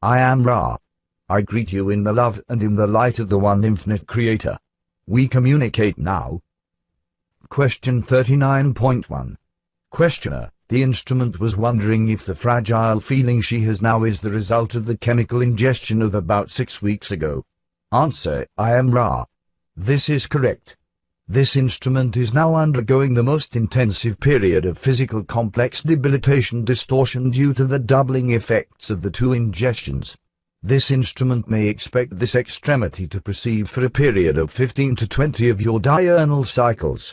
I am Ra. I greet you in the love and in the light of the one infinite Creator. We communicate now. Question 39.1. Questioner: the instrument was wondering if the fragile feeling she has now is the result of the chemical ingestion of about 6 weeks ago. Answer: I am Ra. This is correct. This instrument is now undergoing the most intensive period of physical complex debilitation distortion due to the doubling effects of the 2 ingestions. This instrument may expect this extremity to proceed for a period of 15 to 20 of your diurnal cycles.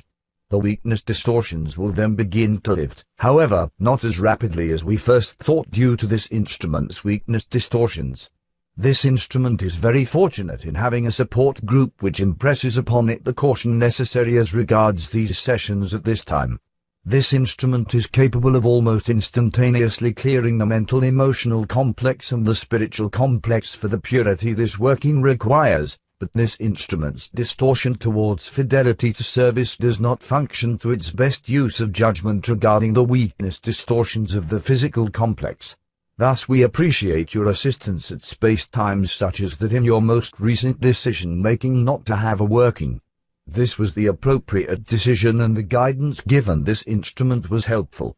The weakness distortions will then begin to lift, however, not as rapidly as we first thought due to this instrument's weakness distortions. This instrument is very fortunate in having a support group which impresses upon it the caution necessary as regards these sessions at this time. This instrument is capable of almost instantaneously clearing the mental emotional complex and the spiritual complex for the purity this working requires, but this instrument's distortion towards fidelity to service does not function to its best use of judgment regarding the weakness distortions of the physical complex. Thus we appreciate your assistance at space-times such as that in your most recent decision-making not to have a working. This was the appropriate decision and the guidance given this instrument was helpful.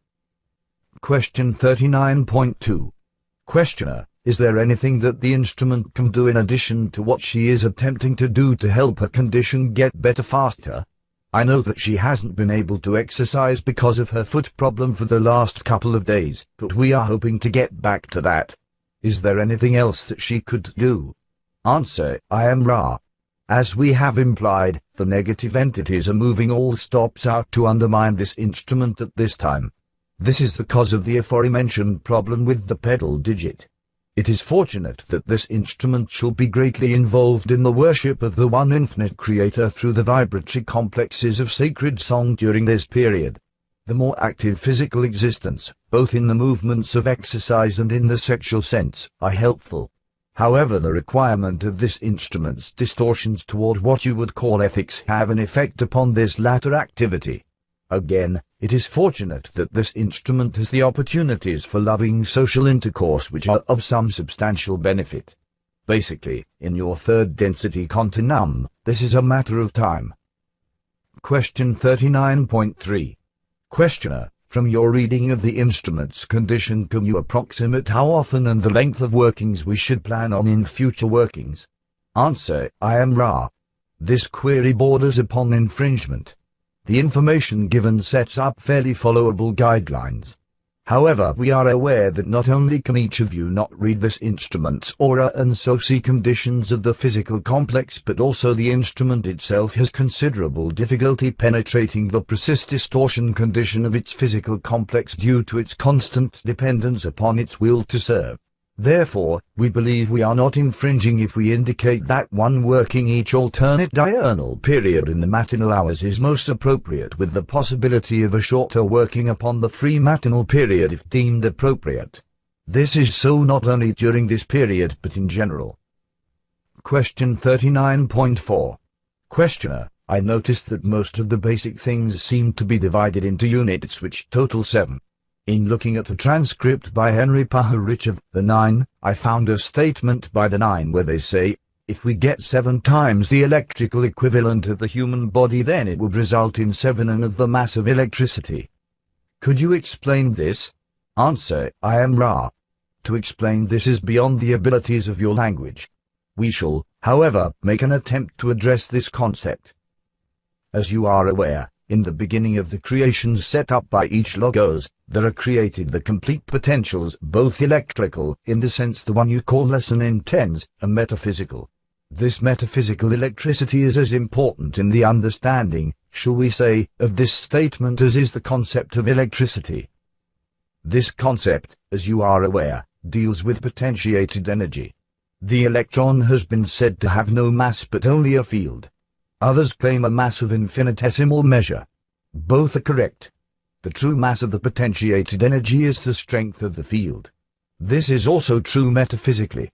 Question 39.2. Questioner: is there anything that the instrument can do in addition to what she is attempting to do to help her condition get better faster? I know that she hasn't been able to exercise because of her foot problem for the last couple of days, but we are hoping to get back to that. Is there anything else that she could do? Answer: I am Ra. As we have implied, the negative entities are moving all stops out to undermine this instrument at this time. This is the cause of the aforementioned problem with the pedal digit. It is fortunate that this instrument shall be greatly involved in the worship of the one infinite Creator through the vibratory complexes of sacred song during this period. The more active physical existence, both in the movements of exercise and in the sexual sense, are helpful. However, the requirement of this instrument's distortions toward what you would call ethics have an effect upon this latter activity. Again, it is fortunate that this instrument has the opportunities for loving social intercourse which are of some substantial benefit. Basically, in your third density continuum, this is a matter of time. Question 39.3. Questioner: from your reading of the instrument's condition, can you approximate how often and the length of workings we should plan on in future workings? Answer: I am Ra. This query borders upon infringement. The information given sets up fairly followable guidelines. However, we are aware that not only can each of you not read this instrument's aura and so see conditions of the physical complex, but also the instrument itself has considerable difficulty penetrating the precise distortion condition of its physical complex due to its constant dependence upon its will to serve. Therefore, we believe we are not infringing if we indicate that one working each alternate diurnal period in the matinal hours is most appropriate, with the possibility of a shorter working upon the free matinal period if deemed appropriate. This is so not only during this period but in general. Question 39.4. Questioner: I noticed that most of the basic things seem to be divided into units which total 7. In looking at a transcript by Henry Puharich of The Nine, I found a statement by The Nine where they say, if we get 7 times the electrical equivalent of the human body, then it would result in 7 of the mass of electricity. Could you explain this? Answer: I am Ra. To explain this is beyond the abilities of your language. We shall, however, make an attempt to address this concept. As you are aware, in the beginning of the creations set up by each Logos, there are created the complete potentials, both electrical, in the sense the one you call lesson intends, and metaphysical. This metaphysical electricity is as important in the understanding, shall we say, of this statement as is the concept of electricity. This concept, as you are aware, deals with potentiated energy. The electron has been said to have no mass but only a field. Others claim a mass of infinitesimal measure. Both are correct. The true mass of the potentiated energy is the strength of the field. This is also true metaphysically.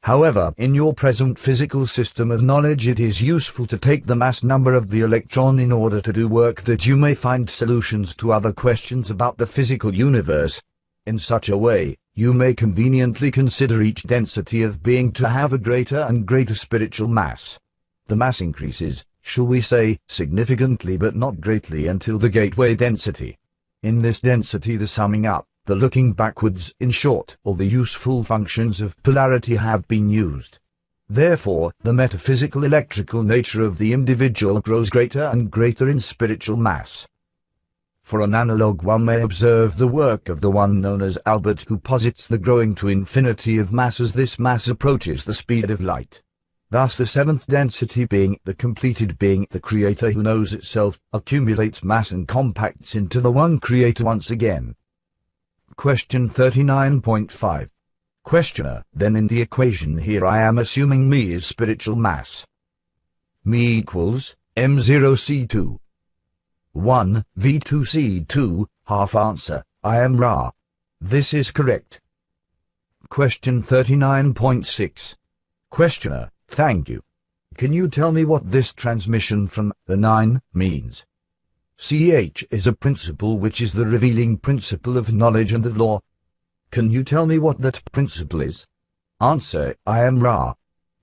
However, in your present physical system of knowledge, it is useful to take the mass number of the electron in order to do work that you may find solutions to other questions about the physical universe. In such a way, You may conveniently consider each density of being to have a greater and greater spiritual mass. The mass increases, shall we say, significantly but not greatly until the gateway density. In this density the summing up, the looking backwards, in short, all the useful functions of polarity have been used. Therefore, the metaphysical electrical nature of the individual grows greater and greater in spiritual mass. For an analogue one may observe the work of the one known as Albert, who posits the growing to infinity of mass as this mass approaches the speed of light. Thus the seventh density being the completed being, the creator who knows itself, accumulates mass and compacts into the one creator once again. Question 39.5. Questioner: then in the equation here I am assuming me is spiritual mass. Me equals M0C2. 1, V2C2, half answer, I am Ra. This is correct. Question 39.6. Questioner: thank you. Can you tell me what this transmission from the 9 means? CH is a principle which is the revealing principle of knowledge and of law. Can you tell me what that principle is? Answer: I am Ra.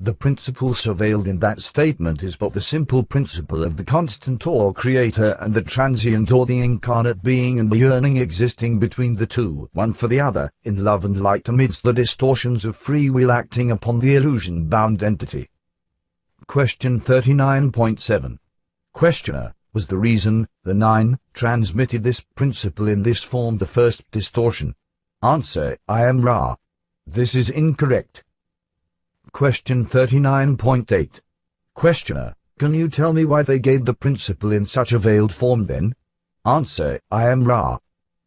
The principle surveilled in that statement is but the simple principle of the constant or creator and the transient or the incarnate being and the yearning existing between the two, one for the other, in love and light amidst the distortions of free will acting upon the illusion-bound entity. Question 39.7. Questioner: was the reason the 9 transmitted this principle in this form the first distortion? Answer: I am Ra. This is incorrect. Question 39.8. Questioner: can you tell me why they gave the principle in such a veiled form then? Answer: I am Ra.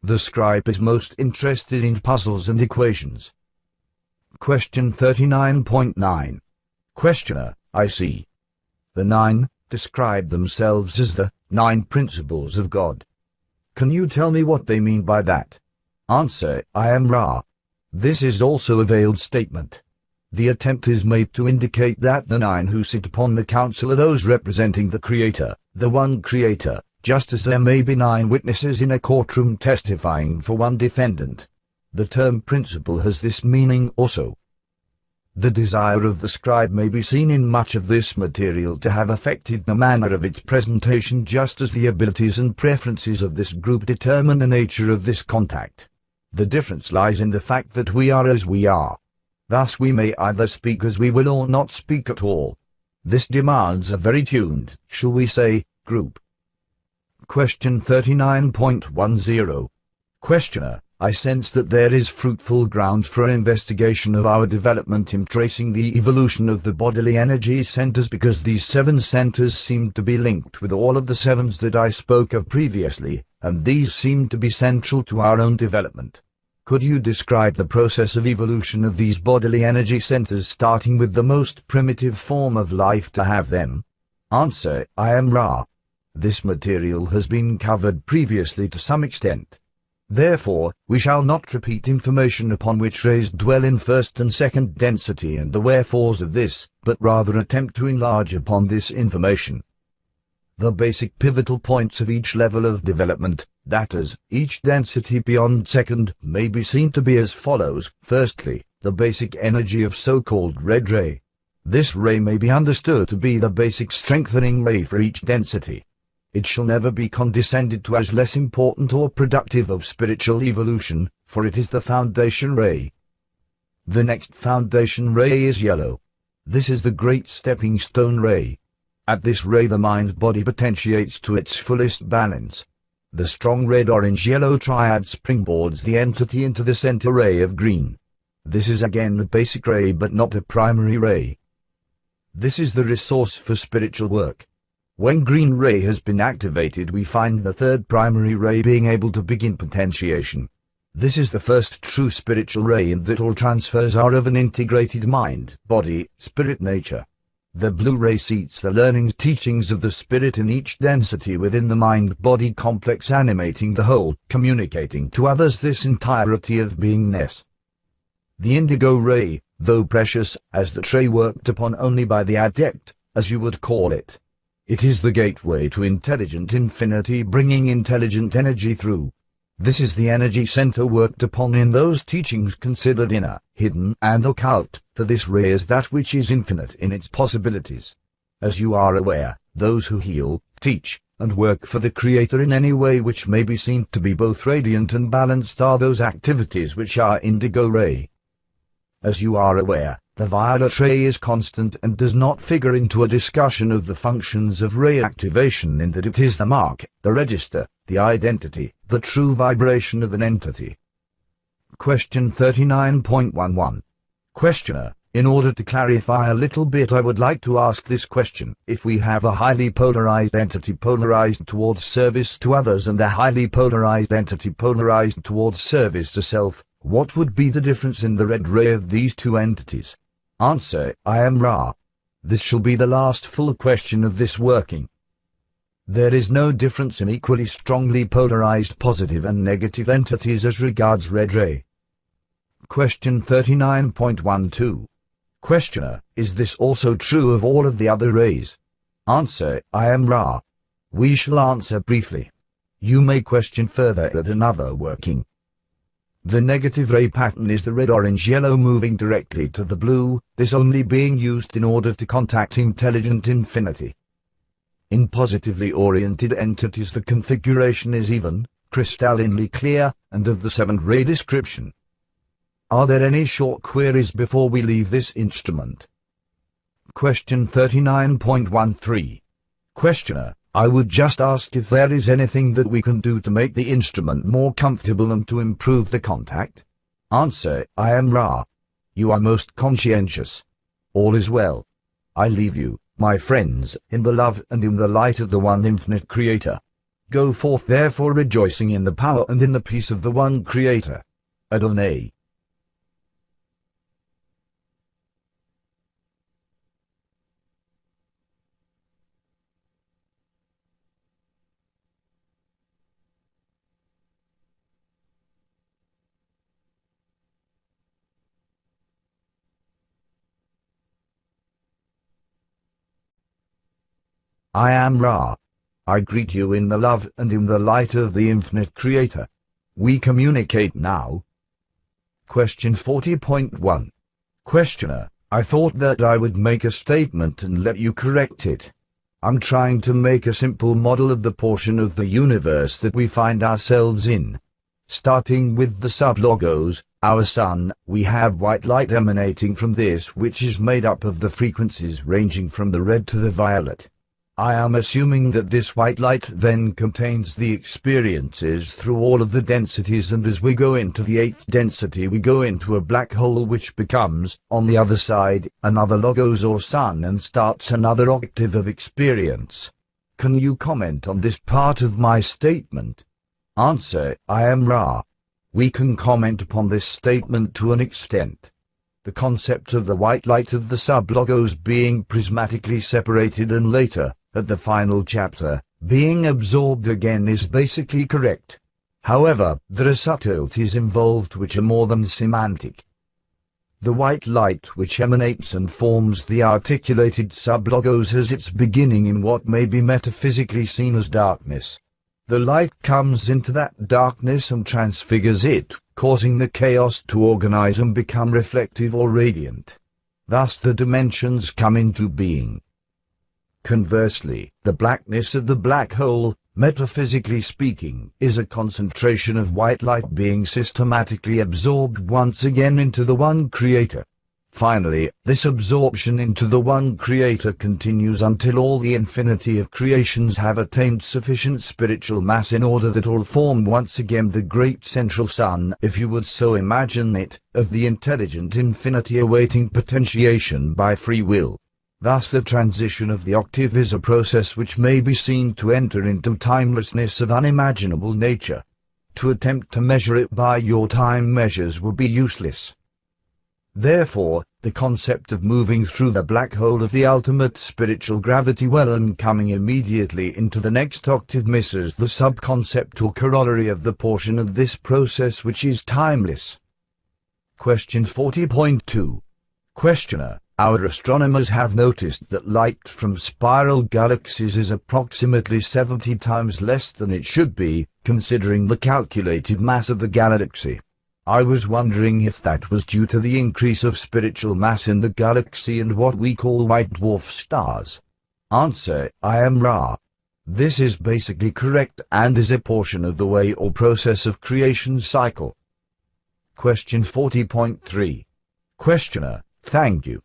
The scribe is most interested in puzzles and equations. Question 39.9. Questioner: I see. The 9 describe themselves as the 9 principles of God. Can you tell me what they mean by that? Answer: I am Ra. This is also a veiled statement. The attempt is made to indicate that the 9 who sit upon the council are those representing the Creator, the one Creator, just as there may be 9 witnesses in a courtroom testifying for one defendant. The term principle has this meaning also. The desire of the scribe may be seen in much of this material to have affected the manner of its presentation, just as the abilities and preferences of this group determine the nature of this contact. The difference lies in the fact that we are as we are. Thus we may either speak as we will or not speak at all. This demands a very tuned, shall we say, group. Question 39.10. Questioner: I sense that there is fruitful ground for an investigation of our development in tracing the evolution of the bodily energy centers, because these 7 centers seem to be linked with all of the 7s that I spoke of previously, and these seem to be central to our own development. Could you describe the process of evolution of these bodily energy centers, starting with the most primitive form of life to have them? Answer: I am Ra. This material has been covered previously to some extent. Therefore, we shall not repeat information upon which rays dwell in first and second density and the wherefores of this, but rather attempt to enlarge upon this information. The basic pivotal points of each level of development, that is, each density beyond second, may be seen to be as follows. Firstly, the basic energy of so-called red ray. This ray may be understood to be the basic strengthening ray for each density. It shall never be condescended to as less important or productive of spiritual evolution, for it is the foundation ray. The next foundation ray is yellow. This is the great stepping stone ray. At this ray the mind-body potentiates to its fullest balance. The strong red-orange-yellow triad springboards the entity into the center ray of green. This is again a basic ray but not a primary ray. This is the resource for spiritual work. When green ray has been activated, we find the third primary ray being able to begin potentiation. This is the first true spiritual ray in that all transfers are of an integrated mind, body, spirit nature. The blue ray seats the learnings, teachings of the spirit in each density within the mind-body complex, animating the whole, communicating to others this entirety of beingness. The indigo ray, though precious, as the tray worked upon only by the adept, as you would call it. It is the gateway to intelligent infinity, bringing intelligent energy through. This is the energy center worked upon in those teachings considered inner, hidden, and occult, for this ray is that which is infinite in its possibilities. As you are aware, those who heal, teach, and work for the Creator in any way which may be seen to be both radiant and balanced are those activities which are indigo ray. As you are aware, the violet ray is constant and does not figure into a discussion of the functions of ray activation in that it is the mark, the register, the identity, the true vibration of an entity. Question 39.11. Questioner: in order to clarify a little bit, I would like to ask this question. If we have a highly polarized entity polarized towards service to others and a highly polarized entity polarized towards service to self, what would be the difference in the red ray of these two entities? Answer: I am Ra. This shall be the last full question of this working. There is no difference in equally strongly polarized positive and negative entities as regards red ray. Question 39.12. Questioner: is this also true of all of the other rays? Answer: I am Ra. We shall answer briefly. You may question further at another working. The negative ray pattern is the red, orange, yellow moving directly to the blue, this only being used in order to contact intelligent infinity. In positively oriented entities the configuration is even, crystallinely clear, and of the seventh ray description. Are there any short queries before we leave this instrument? Question 39.13. Questioner: I would just ask if there is anything that we can do to make the instrument more comfortable and to improve the contact? Answer: I am Ra. You are most conscientious. All is well. I leave you, my friends, in the love and in the light of the one infinite Creator. Go forth therefore rejoicing in the power and in the peace of the one Creator. Adonai. I am Ra. I greet you in the love and in the light of the infinite Creator. We communicate now. Question 40.1. Questioner: I thought that I would make a statement and let you correct it. I'm trying to make a simple model of the portion of the universe that we find ourselves in. Starting with the sub-logos, our sun, we have white light emanating from this, which is made up of the frequencies ranging from the red to the violet. I am assuming that this white light then contains the experiences through all of the densities, and as we go into the 8th density we go into a black hole which becomes, on the other side, another logos or sun and starts another octave of experience. Can you comment on this part of my statement? Answer: I am Ra. We can comment upon this statement to an extent. The concept of the white light of the sub-logos being prismatically separated and later, at the final chapter, being absorbed again is basically correct. However, there are subtleties involved which are more than semantic. The white light which emanates and forms the articulated sub-logos has its beginning in what may be metaphysically seen as darkness. The light comes into that darkness and transfigures it, causing the chaos to organize and become reflective or radiant. Thus the dimensions come into being. Conversely, the blackness of the black hole, metaphysically speaking, is a concentration of white light being systematically absorbed once again into the one Creator. Finally, this absorption into the one Creator continues until all the infinity of creations have attained sufficient spiritual mass in order that all form once again the great central sun, if you would so imagine it, of the intelligent infinity awaiting potentiation by free will. Thus the transition of the octave is a process which may be seen to enter into timelessness of unimaginable nature. To attempt to measure it by your time measures would be useless. Therefore, the concept of moving through the black hole of the ultimate spiritual gravity well and coming immediately into the next octave misses the sub-concept or corollary of the portion of this process which is timeless. Question 40.2. Questioner: Our astronomers have noticed that light from spiral galaxies is approximately 70 times less than it should be, considering the calculated mass of the galaxy. I was wondering if that was due to the increase of spiritual mass in the galaxy and what we call white dwarf stars. Answer: I am Ra. This is basically correct and is a portion of the way or process of creation cycle. Question 40.3. Questioner: thank you.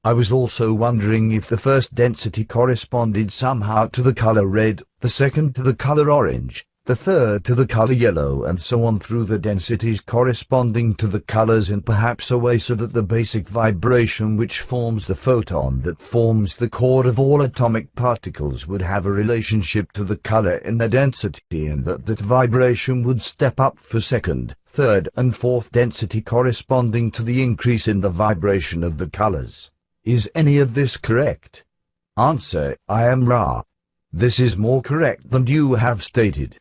I was also wondering if the first density corresponded somehow to the color red, the second to the color orange, the third to the color yellow, and so on through the densities corresponding to the colors in perhaps a way so that the basic vibration which forms the photon that forms the core of all atomic particles would have a relationship to the color in the density, and that vibration would step up for second, third and fourth density corresponding to the increase in the vibration of the colors. Is any of this correct? Answer: I am Ra. This is more correct than you have stated.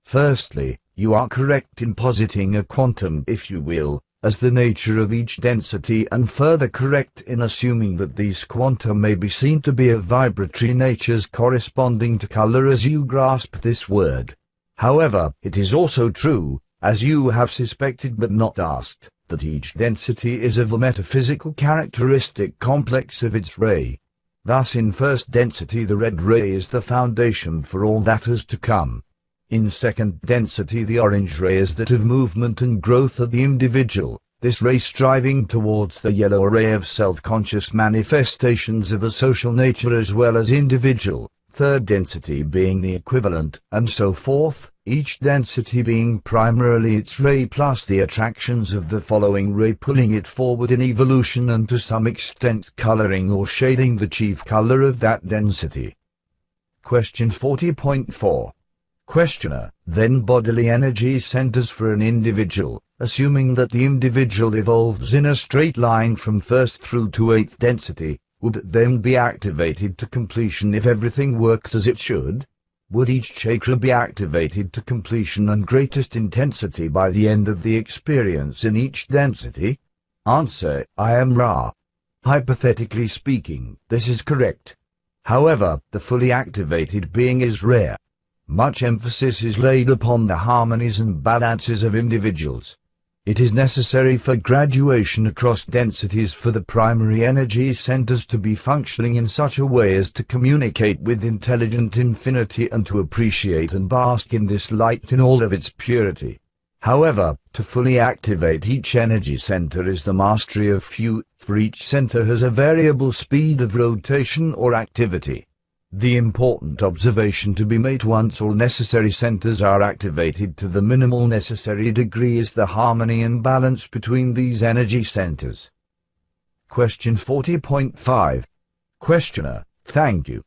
Firstly, you are correct in positing a quantum, if you will, as the nature of each density, and further correct in assuming that these quanta may be seen to be of vibratory natures corresponding to color as you grasp this word. However, it is also true, as you have suspected but not asked, that each density is of the metaphysical characteristic complex of its ray. Thus in first density the red ray is the foundation for all that is to come. In second density the orange ray is that of movement and growth of the individual, this ray striving towards the yellow ray of self-conscious manifestations of a social nature as well as individual, third density being the equivalent, and so forth, each density being primarily its ray plus the attractions of the following ray pulling it forward in evolution and to some extent coloring or shading the chief color of that density. Question 40.4. Questioner: then bodily energy centers for an individual, assuming that the individual evolves in a straight line from first through to eighth density, would then be activated to completion if everything worked as it should? Would each chakra be activated to completion and greatest intensity by the end of the experience in each density? Answer: I am Ra. Hypothetically speaking, this is correct. However, the fully activated being is rare. Much emphasis is laid upon the harmonies and balances of individuals. It is necessary for graduation across densities for the primary energy centers to be functioning in such a way as to communicate with intelligent infinity and to appreciate and bask in this light in all of its purity. However, to fully activate each energy center is the mastery of few, for each center has a variable speed of rotation or activity. The important observation to be made once all necessary centers are activated to the minimal necessary degree is the harmony and balance between these energy centers. Question 40.5. Questioner: thank you.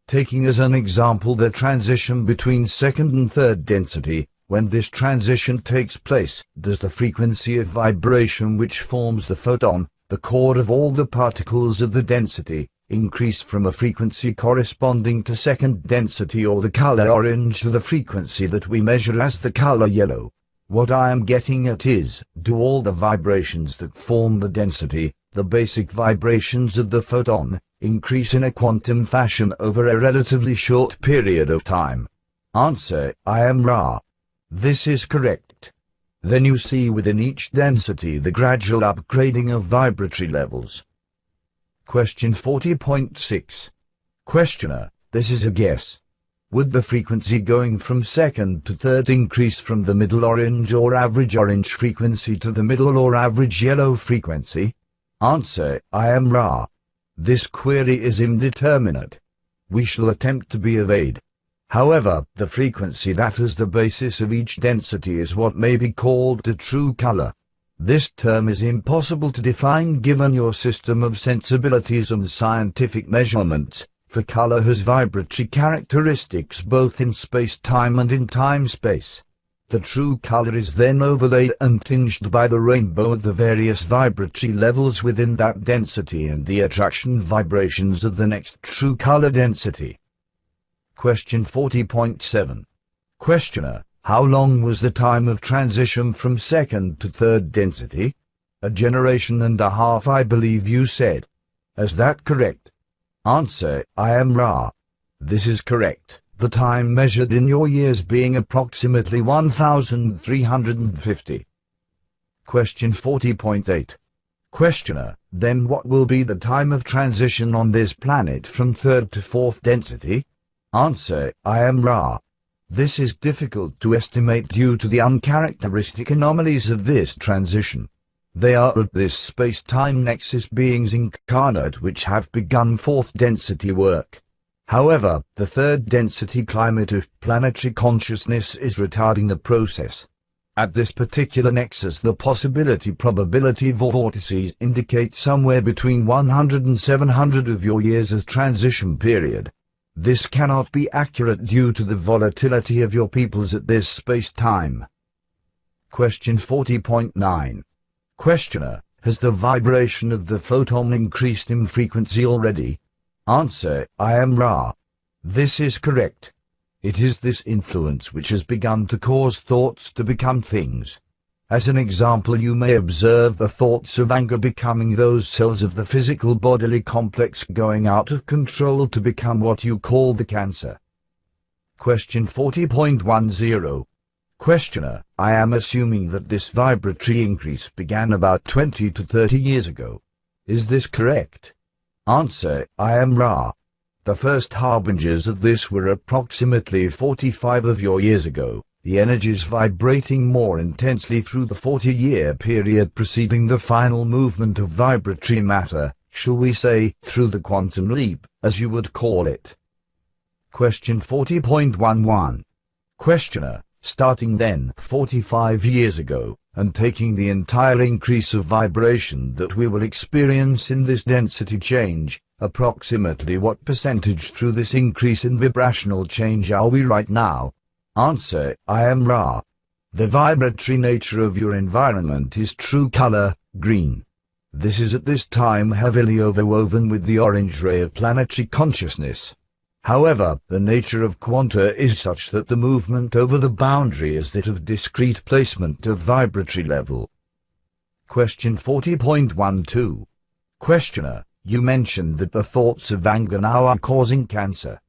Taking as an example the transition between second and third density, when this transition takes place, does the frequency of vibration which forms the photon, the core of all the particles of the density, increase from a frequency corresponding to second density or the color orange to the frequency that we measure as the color yellow? What I am getting at is, do all the vibrations that form the density, the basic vibrations of the photon, increase in a quantum fashion over a relatively short period of time? Answer: I am Ra. This is correct. Then you see within each density the gradual upgrading of vibratory levels. Question 40.6. Questioner: this is a guess. Would the frequency going from second to third increase from the middle orange or average orange frequency to the middle or average yellow frequency? Answer: I am Ra. This query is indeterminate. We shall attempt to be evade. However, the frequency that is the basis of each density is what may be called the true color. This term is impossible to define given your system of sensibilities and scientific measurements, for color has vibratory characteristics both in space-time and in time-space. The true color is then overlaid and tinged by the rainbow of the various vibratory levels within that density and the attraction vibrations of the next true color density. Question 40.7. Questioner: how long was the time of transition from second to third density? A generation and a half, I believe you said. Is that correct? Answer: I am Ra. This is correct, the time measured in your years being approximately 1350. Question 40.8. Questioner: then what will be the time of transition on this planet from third to fourth density? Answer: I am Ra. This is difficult to estimate due to the uncharacteristic anomalies of this transition. They are at this space-time nexus beings incarnate which have begun fourth density work. However, the third density climate of planetary consciousness is retarding the process. At this particular nexus, the probability vortices indicate somewhere between 100 and 700 of your years as transition period. This cannot be accurate due to the volatility of your peoples at this space-time. Question 40.9. Questioner: has the vibration of the photon increased in frequency already? Answer: I am Ra. This is correct. It is this influence which has begun to cause thoughts to become things. As an example, you may observe the thoughts of anger becoming those cells of the physical bodily complex going out of control to become what you call the cancer. Question 40.10. Questioner: I am assuming that this vibratory increase began about 20 to 30 years ago. Is this correct? Answer: I am Ra. The first harbingers of this were approximately 45 of your years ago, the energies vibrating more intensely through the 40-year period preceding the final movement of vibratory matter, shall we say, through the quantum leap, as you would call it. Question 40.11. Questioner: starting then 45 years ago, and taking the entire increase of vibration that we will experience in this density change, approximately what percentage through this increase in vibrational change are we right now? Answer: I am Ra. The vibratory nature of your environment is true color, green. This is at this time heavily overwoven with the orange ray of planetary consciousness. However, the nature of quanta is such that the movement over the boundary is that of discrete placement of vibratory level. Question 40.12. Questioner: you mentioned that the thoughts of anger now are causing cancer.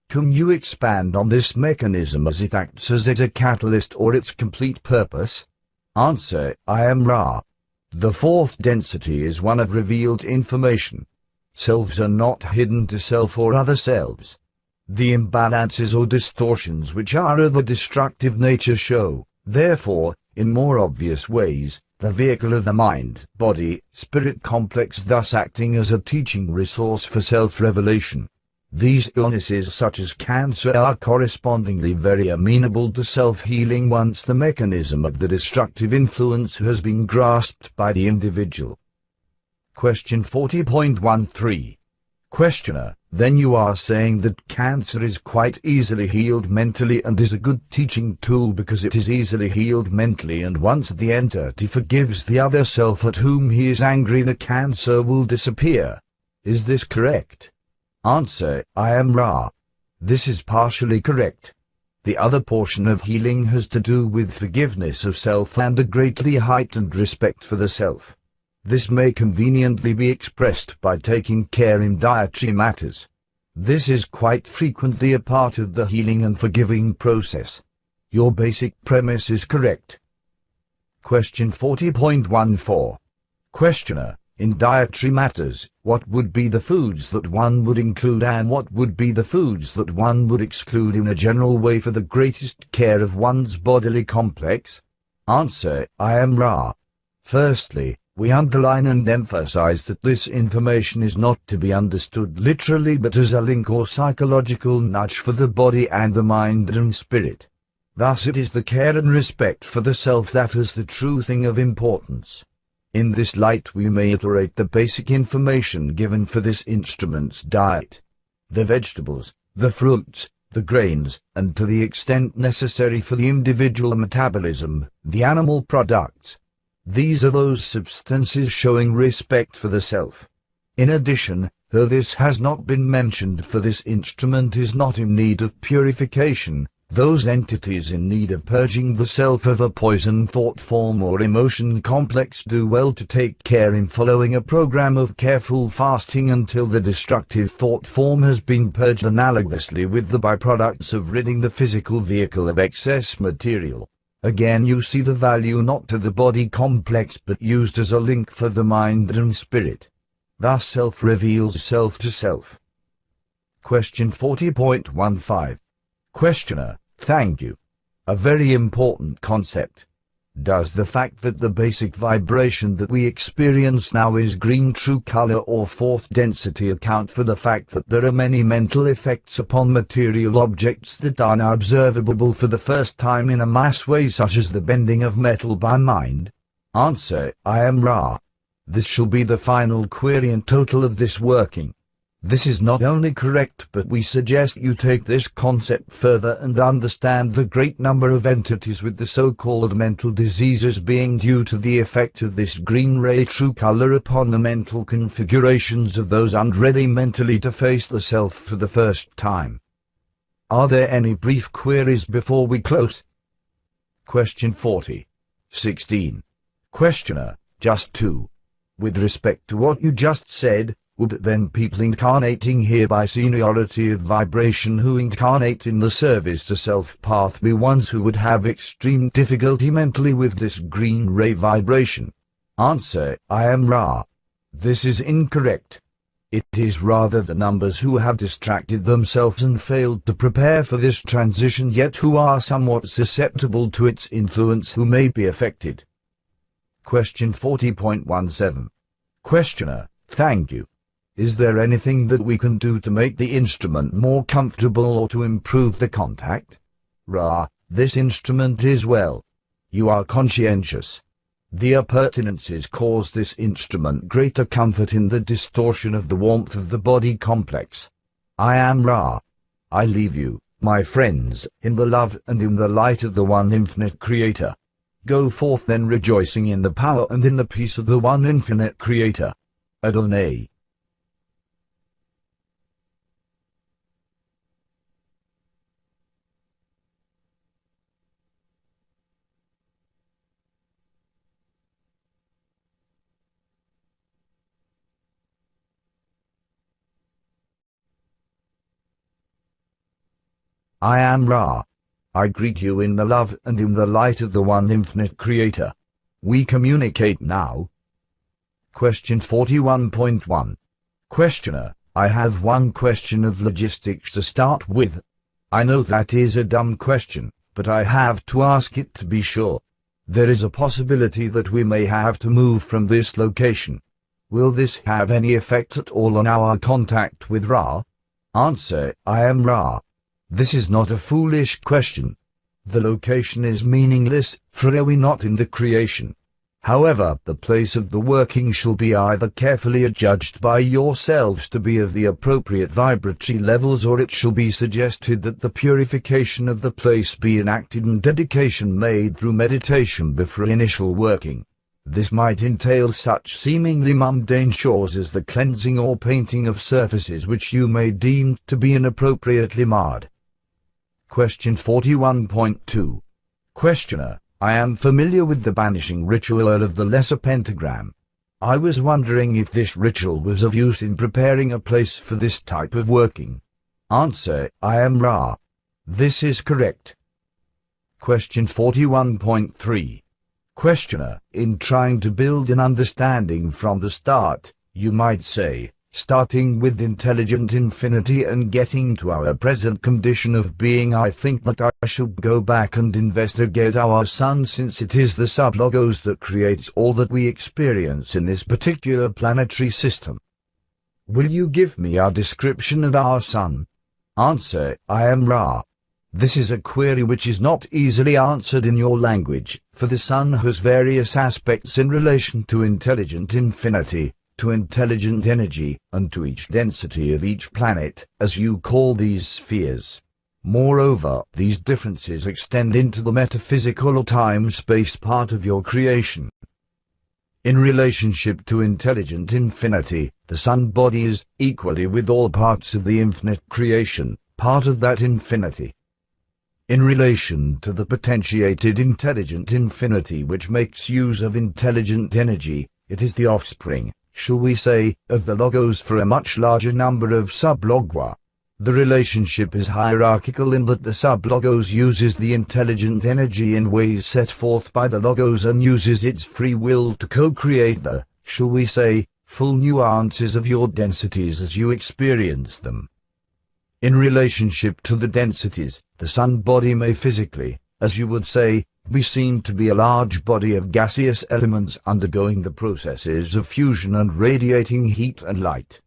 Can you expand on this mechanism as it acts as a catalyst or its complete purpose? Answer: I am Ra. The fourth density is one of revealed information. Selves are not hidden to self or other selves. The imbalances or distortions which are of a destructive nature show, therefore, in more obvious ways, the vehicle of the mind, body, spirit complex, thus acting as a teaching resource for self-revelation. These illnesses such as cancer are correspondingly very amenable to self-healing once the mechanism of the destructive influence has been grasped by the individual. Question 40.13. Questioner: then you are saying that cancer is quite easily healed mentally and is a good teaching tool because it is easily healed mentally, and once the entity forgives the other self at whom he is angry, the cancer will disappear. Is this correct? Answer: I am Ra. This is partially correct. The other portion of healing has to do with forgiveness of self and a greatly heightened respect for the self. This may conveniently be expressed by taking care in dietary matters. This is quite frequently a part of the healing and forgiving process. Your basic premise is correct. Question 40.14. Questioner: in dietary matters, what would be the foods that one would include and what would be the foods that one would exclude in a general way for the greatest care of one's bodily complex? Answer: I am Ra. Firstly, we underline and emphasize that this information is not to be understood literally but as a link or psychological nudge for the body and the mind and spirit. Thus it is the care and respect for the self that is the true thing of importance. In this light we may iterate the basic information given for this instrument's diet. The vegetables, the fruits, the grains, and to the extent necessary for the individual metabolism, the animal products. These are those substances showing respect for the self. In addition, though this has not been mentioned, for this instrument is not in need of purification, Those entities in need of purging the self of a poison thought form or emotion complex do well to take care in following a program of careful fasting until the destructive thought form has been purged, analogously with the byproducts of ridding the physical vehicle of excess material. Again, you see the value not to the body complex but used as a link for the mind and spirit. Thus self reveals self to self. Question 40.15. Questioner: thank you. A very important concept. Does the fact that the basic vibration that we experience now is green true color or fourth density account for the fact that there are many mental effects upon material objects that are now observable for the first time in a mass way, such as the bending of metal by mind? Answer: I am Ra. This shall be the final query and total of this working. This is not only correct, but we suggest you take this concept further and understand the great number of entities with the so-called mental diseases being due to the effect of this green ray true color upon the mental configurations of those unready mentally to face the self for the first time. Are there any brief queries before we close? Question 40.16. Questioner: just two. With respect to what you just said, would then people incarnating here by seniority of vibration who incarnate in the service to self path be ones who would have extreme difficulty mentally with this green ray vibration? Answer: I am Ra. This is incorrect. It is rather the numbers who have distracted themselves and failed to prepare for this transition, yet who are somewhat susceptible to its influence, who may be affected. Question 40.17. Questioner: thank you. Is there anything that we can do to make the instrument more comfortable or to improve the contact? Ra: this instrument is well. You are conscientious. The appurtenances cause this instrument greater comfort in the distortion of the warmth of the body complex. I am Ra. I leave you, my friends, in the love and in the light of the one infinite Creator. Go forth then, rejoicing in the power and in the peace of the one infinite Creator. Adonai. I am Ra. I greet you in the love and in the light of the one infinite Creator. We communicate now. Question 41.1. Questioner: I have one question of logistics to start with. I know that is a dumb question, but I have to ask it to be sure. There is a possibility that we may have to move from this location. Will this have any effect at all on our contact with Ra? Answer: I am Ra. This is not a foolish question. The location is meaningless, for are we not in the creation? However, the place of the working shall be either carefully adjudged by yourselves to be of the appropriate vibratory levels, or it shall be suggested that the purification of the place be enacted and dedication made through meditation before initial working. This might entail such seemingly mundane chores as the cleansing or painting of surfaces which you may deem to be inappropriately marred. Question 41.2. Questioner: I am familiar with the banishing ritual of the lesser pentagram. I was wondering if this ritual was of use in preparing a place for this type of working. Answer: I am Ra. This is correct. Question 41.3. Questioner: in trying to build an understanding from the start, you might say, starting with intelligent infinity and getting to our present condition of being, I think that I should go back and investigate our sun, since it is the sublogos that creates all that we experience in this particular planetary system. Will you give me a description of our sun? Answer: I am Ra. This is a query which is not easily answered in your language, for the sun has various aspects in relation to intelligent infinity, to intelligent energy, and to each density of each planet, as you call these spheres. Moreover, these differences extend into the metaphysical or time-space part of your creation. In relationship to intelligent infinity, the sun body is, equally with all parts of the infinite creation, part of that infinity. In relation to the potentiated intelligent infinity which makes use of intelligent energy, it is the offspring, shall we say, of the logos for a much larger number of sublogua. The relationship is hierarchical in that the sublogos uses the intelligent energy in ways set forth by the logos and uses its free will to co-create the, shall we say, full nuances of your densities as you experience them. In relationship to the densities, the sun body may physically, as you would say, be seen to be a large body of gaseous elements undergoing the processes of fusion and radiating heat and light.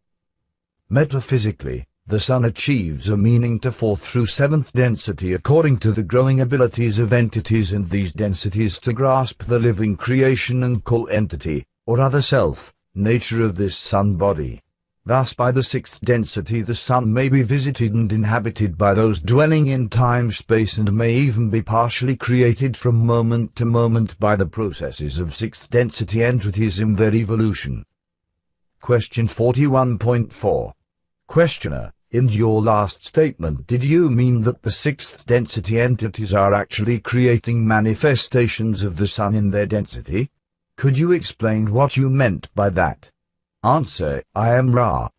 Metaphysically, the sun achieves a meaning to fourth through seventh density according to the growing abilities of entities in these densities to grasp the living creation and co-entity, or other self, nature of this sun body. Thus by the sixth density the sun may be visited and inhabited by those dwelling in time-space and may even be partially created from moment to moment by the processes of sixth density entities in their evolution. Question 41.4. Questioner, in your last statement did you mean that the sixth density entities are actually creating manifestations of the sun in their density? Could you explain what you meant by that? Answer, I am Ra.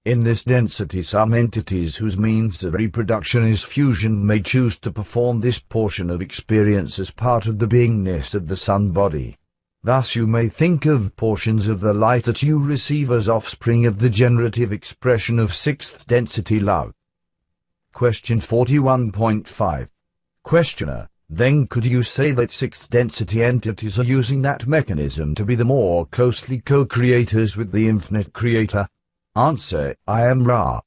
In this density some entities whose means of reproduction is fusion may choose to perform this portion of experience as part of the beingness of the sun body. Thus you may think of portions of the light that you receive as offspring of the generative expression of sixth density love. Question 41.5. Questioner, then could you say that sixth density entities are using that mechanism to be the more closely co-creators with the infinite creator? Answer, I am Ra.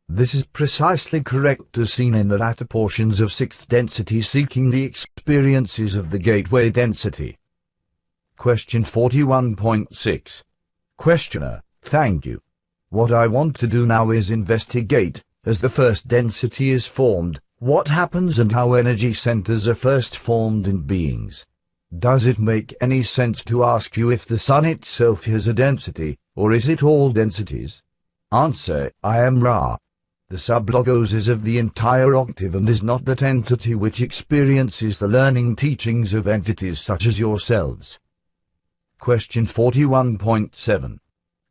This is precisely correct as seen in the latter portions of sixth density seeking the experiences of the gateway density. Question 41.6. Questioner, thank you. What I want to do now is investigate, as the first density is formed, what happens and how energy centers are first formed in beings. Does it make any sense to ask you if the sun itself has a density, or is it all densities? Answer, I am Ra. The sublogos is of the entire octave and is not that entity which experiences the learning teachings of entities such as yourselves. Question 41.7.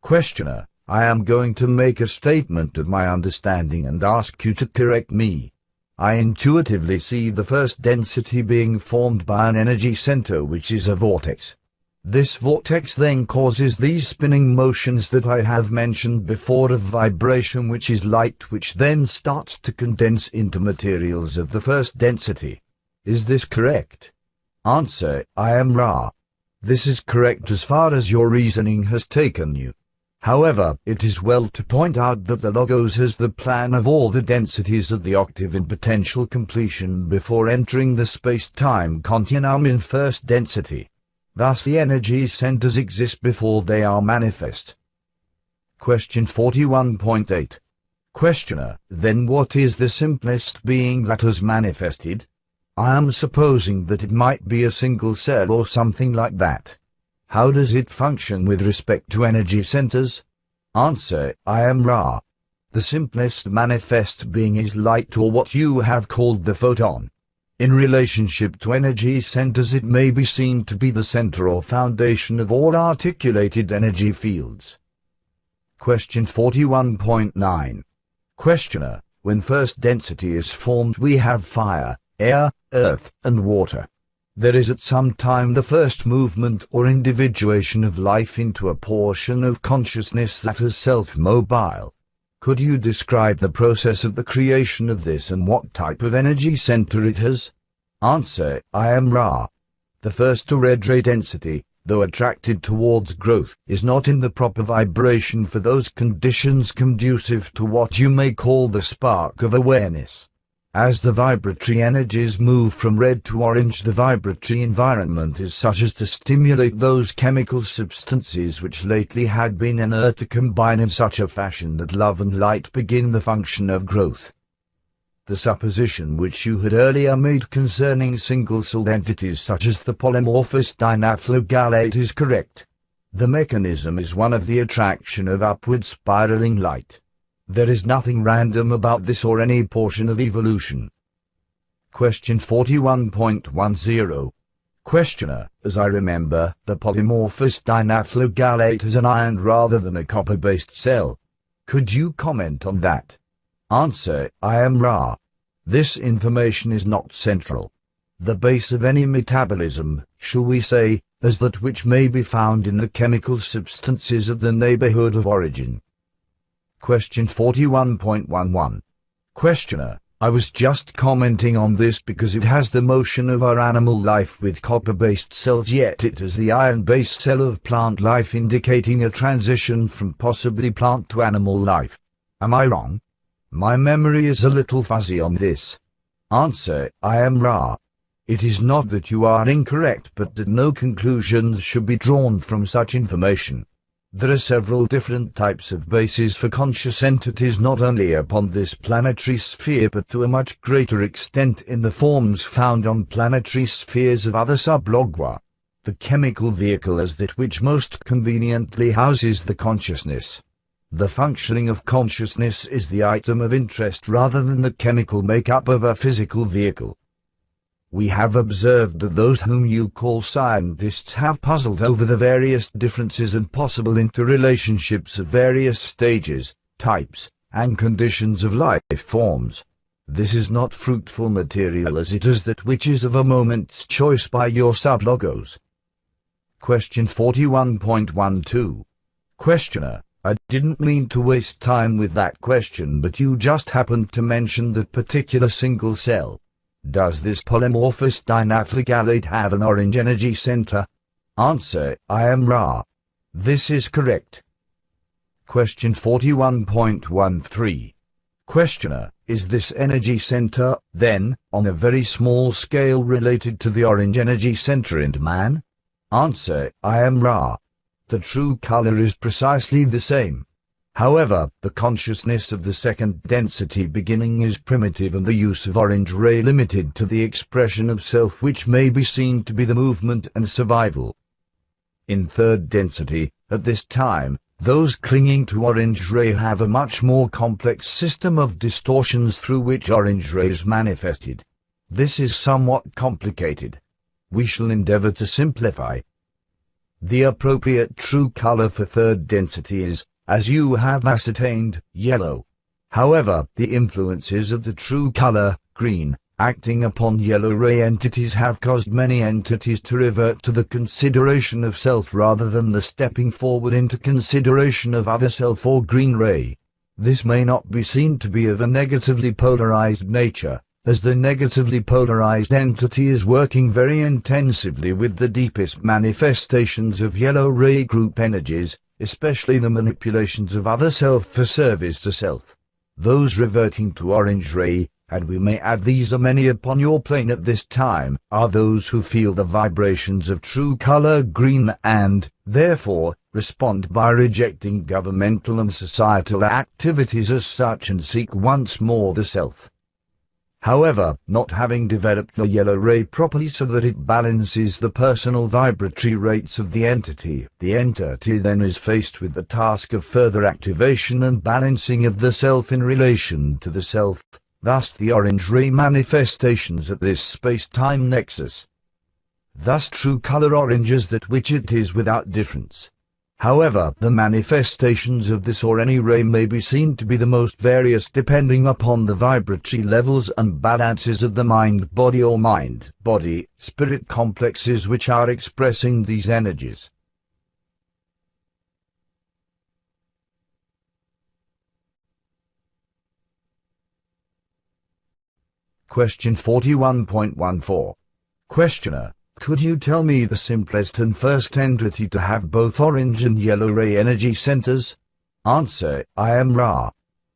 Questioner, I am going to make a statement of my understanding and ask you to correct me. I intuitively see the first density being formed by an energy center which is a vortex. This vortex then causes these spinning motions that I have mentioned before of vibration which is light which then starts to condense into materials of the first density. Is this correct? Answer, I am Ra. This is correct as far as your reasoning has taken you. However, it is well to point out that the Logos has the plan of all the densities of the octave in potential completion before entering the space-time continuum in first density. Thus the energy centers exist before they are manifest. Question 41.8. Questioner, then what is the simplest being that has manifested? I am supposing that it might be a single cell or something like that. How does it function with respect to energy centers? Answer, I am Ra. The simplest manifest being is light or what you have called the photon. In relationship to energy centers it may be seen to be the center or foundation of all articulated energy fields. Question 41.9. Questioner, when first density is formed we have fire, air, earth, and water. There is at some time the first movement or individuation of life into a portion of consciousness that is self-mobile. Could you describe the process of the creation of this and what type of energy center it has? Answer, I am Ra. The first or red ray density, though attracted towards growth, is not in the proper vibration for those conditions conducive to what you may call the spark of awareness. As the vibratory energies move from red to orange, the vibratory environment is such as to stimulate those chemical substances which lately had been inert to combine in such a fashion that love and light begin the function of growth. The supposition which you had earlier made concerning single-celled entities such as the polymorphous dinaflogallate is correct. The mechanism is one of the attraction of upward spiraling light. There is nothing random about this or any portion of evolution. Question 41.10. Questioner, as I remember, the polymorphous dinaflogallate has an iron rather than a copper-based cell. Could you comment on that? Answer, I am Ra. This information is not central. The base of any metabolism, shall we say, is that which may be found in the chemical substances of the neighborhood of origin. Question 41.11. Questioner, I was just commenting on this because it has the motion of our animal life with copper-based cells, yet it is the iron-based cell of plant life, indicating a transition from possibly plant to animal life. Am I wrong? My memory is a little fuzzy on this. Answer, I am Ra. It is not that you are incorrect, but that no conclusions should be drawn from such information. There are several different types of bases for conscious entities, not only upon this planetary sphere but to a much greater extent in the forms found on planetary spheres of other sublogua. The chemical vehicle is that which most conveniently houses the consciousness. The functioning of consciousness is the item of interest rather than the chemical makeup of a physical vehicle. We have observed that those whom you call scientists have puzzled over the various differences and possible interrelationships of various stages, types, and conditions of life forms. This is not fruitful material as it is that which is of a moment's choice by your sublogos. Question 41.12. Questioner, I didn't mean to waste time with that question, but you just happened to mention that particular single cell. Does this polymorphous dinaflogallate have an orange energy center? Answer, I am Ra. This is correct. Question 41.13. Questioner, is this energy center, then, on a very small scale related to the orange energy center in man? Answer, I am Ra. The true color is precisely the same. However, the consciousness of the second density beginning is primitive and the use of orange ray limited to the expression of self, which may be seen to be the movement and survival. In third density, at this time, those clinging to orange ray have a much more complex system of distortions through which orange ray is manifested. This is somewhat complicated. We shall endeavor to simplify. The appropriate true color for third density is, as you have ascertained, yellow. However, the influences of the true color, green, acting upon yellow ray entities have caused many entities to revert to the consideration of self rather than the stepping forward into consideration of other self or green ray. This may not be seen to be of a negatively polarized nature, as the negatively polarized entity is working very intensively with the deepest manifestations of yellow ray group energies, especially the manipulations of other self for service to self. Those reverting to orange ray, and we may add these are many upon your plane at this time, are those who feel the vibrations of true color green and, therefore, respond by rejecting governmental and societal activities as such and seek once more the self. However, not having developed the yellow ray properly so that it balances the personal vibratory rates of the entity then is faced with the task of further activation and balancing of the self in relation to the self, thus the orange ray manifestations at this space-time nexus. Thus true color orange is that which it is without difference. However, the manifestations of this or any ray may be seen to be the most various depending upon the vibratory levels and balances of the mind-body or mind-body-spirit complexes which are expressing these energies. Question 41.14. Questioner, could you tell me the simplest and first entity to have both orange and yellow ray energy centers? Answer, I am Ra.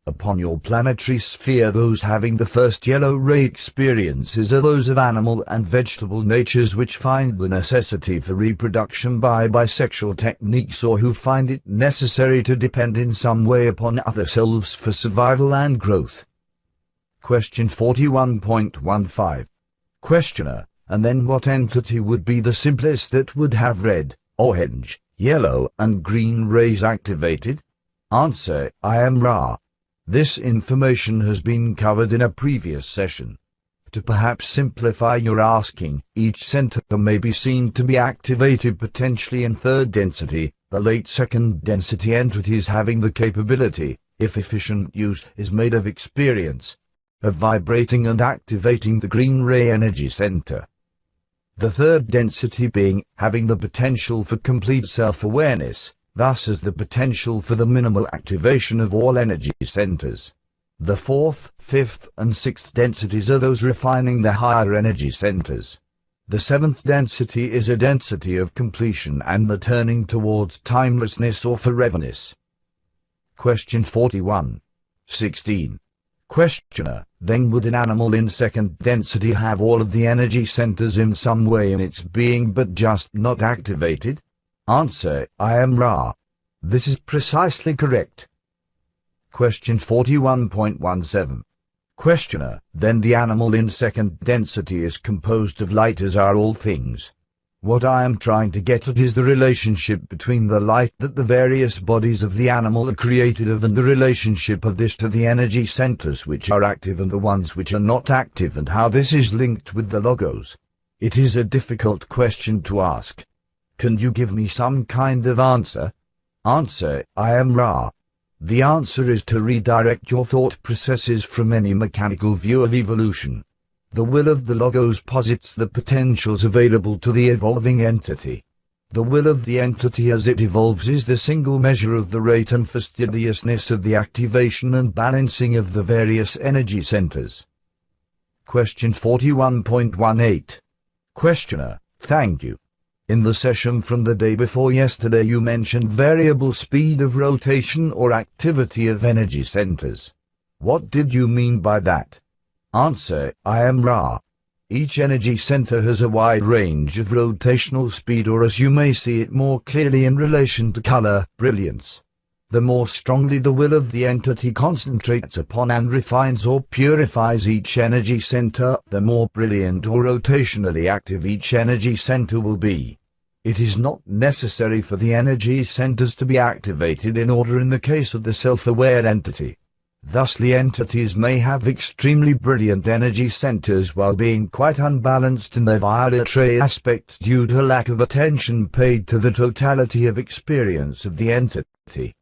Upon your planetary sphere, those having the first yellow ray experiences are those of animal and vegetable natures which find the necessity for reproduction by bisexual techniques or who find it necessary to depend in some way upon other selves for survival and growth. Question 41.15. Questioner, and then what entity would be the simplest that would have red, orange, yellow and green rays activated? Answer, I am Ra. This information has been covered in a previous session. to perhaps simplify your asking, each center may be seen to be activated potentially in third density, the late second density entities having the capability, if efficient use is made of experience, of vibrating and activating the green ray energy center. The third density being, having the potential for complete self-awareness, thus has the potential for the minimal activation of all energy centers. The fourth, fifth, and sixth densities are those refining the higher energy centers. The seventh density is a density of completion and the turning towards timelessness or foreverness. Question 41. 16. Questioner, then would an animal in second density have all of the energy centers in some way in its being but just not activated? Answer, I am Ra. This is precisely correct. Question 41.17. Questioner, then the animal in second density is composed of light as are all things. What I am trying to get at is the relationship between the light that the various bodies of the animal are created of and the relationship of this to the energy centers which are active and the ones which are not active and how this is linked with the logos. It is a difficult question to ask. Can you give me some kind of answer? Answer, I am Ra. The answer is to redirect your thought processes from any mechanical view of evolution. The will of the logos posits the potentials available to the evolving entity. The will of the entity as it evolves is the single measure of the rate and fastidiousness of the activation and balancing of the various energy centers. Question 41.18. Questioner, thank you. In the session from the day before yesterday you mentioned variable speed of rotation or activity of energy centers. What did you mean by that? Answer, I am Ra. Each energy center has a wide range of rotational speed, or as you may see it more clearly in relation to color, brilliance. The more strongly the will of the entity concentrates upon and refines or purifies each energy center, the more brilliant or rotationally active each energy center will be. It is not necessary for the energy centers to be activated in order in the case of the self-aware entity. Thus the entities may have extremely brilliant energy centers while being quite unbalanced in their violet ray aspect due to lack of attention paid to the totality of experience of the entity.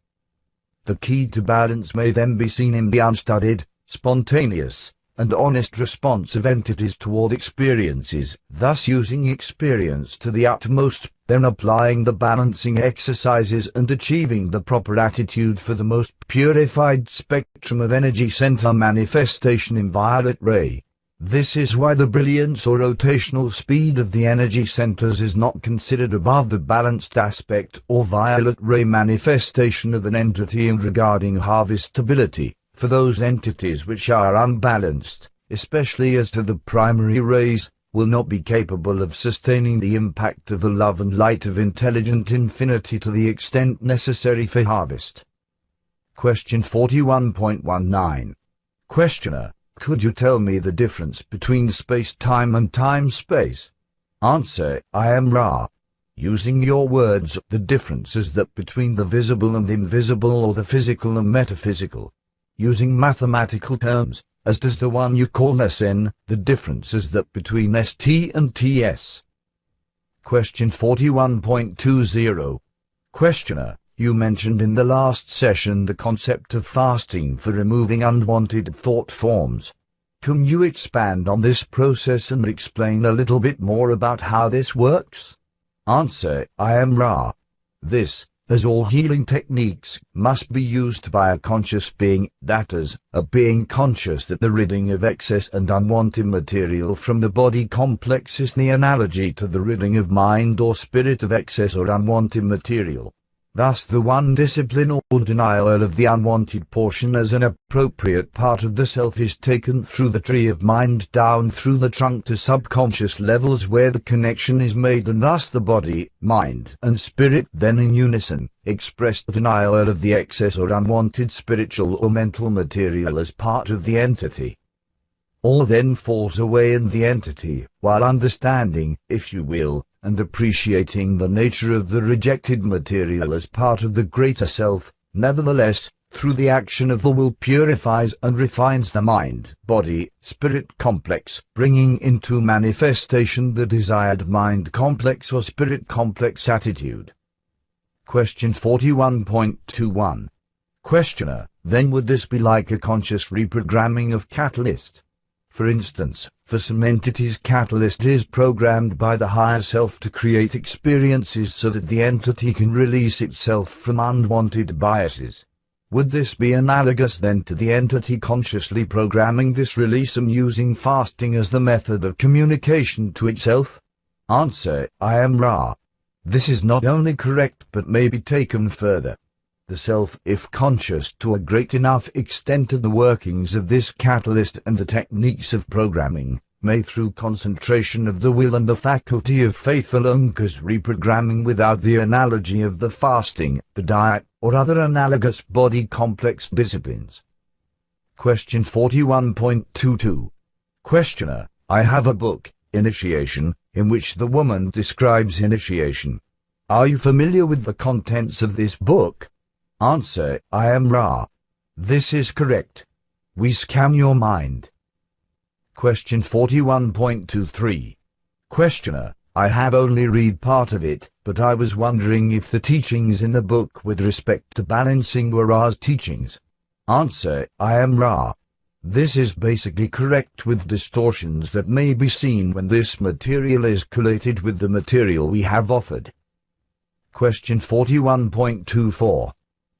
The key to balance may then be seen in the unstudied, spontaneous, and honest response of entities toward experiences, thus using experience to the utmost, then applying the balancing exercises and achieving the proper attitude for the most purified spectrum of energy center manifestation in violet ray. This is why the brilliance or rotational speed of the energy centers is not considered above the balanced aspect or violet ray manifestation of an entity in regarding harvestability, for those entities which are unbalanced, especially as to the primary rays, will not be capable of sustaining the impact of the love and light of intelligent infinity to the extent necessary for harvest. Question 41.19. Questioner, could you tell me the difference between space-time and time-space? Answer, I am Ra. Using your words, the difference is that between the visible and invisible, or the physical and metaphysical. Using mathematical terms, as does the one you call Sn, the difference is that between St and Ts. Question 41.20. Questioner, you mentioned in the last session the concept of fasting for removing unwanted thought forms. Can you expand on this process and explain a little bit more about how this works? Answer, I am Ra. This, as all healing techniques, must be used by a conscious being, that is, a being conscious that the ridding of excess and unwanted material from the body complex is the analogy to the ridding of mind or spirit of excess or unwanted material. Thus the one discipline or denial of the unwanted portion as an appropriate part of the self is taken through the tree of mind down through the trunk to subconscious levels where the connection is made, and thus the body, mind, and spirit then in unison express the denial of the excess or unwanted spiritual or mental material as part of the entity. All then falls away in the entity, while understanding, if you will, and appreciating the nature of the rejected material as part of the greater self. Nevertheless, through the action of the will purifies and refines the mind, body, spirit complex, bringing into manifestation the desired mind complex or spirit complex attitude. Question 41.21. Questioner, then would this be like a conscious reprogramming of catalyst? For instance, for some entities, catalyst is programmed by the higher self to create experiences so that the entity can release itself from unwanted biases. Would this be analogous then to the entity consciously programming this release and using fasting as the method of communication to itself? Answer: I am Ra. This is not only correct but may be taken further. The self, if conscious to a great enough extent of the workings of this catalyst and the techniques of programming, may through concentration of the will and the faculty of faith alone cause reprogramming without the analogy of the fasting, the diet, or other analogous body complex disciplines. Question 41.22. Questioner, I have a book, Initiation, in which the woman describes initiation. Are you familiar with the contents of this book? Answer: I am Ra. This is correct. We scan your mind. Question 41.23. Questioner, I have only read part of it, but I was wondering if the teachings in the book with respect to balancing were Ra's teachings. Answer: I am Ra. This is basically correct with distortions that may be seen when this material is collated with the material we have offered. Question 41.24.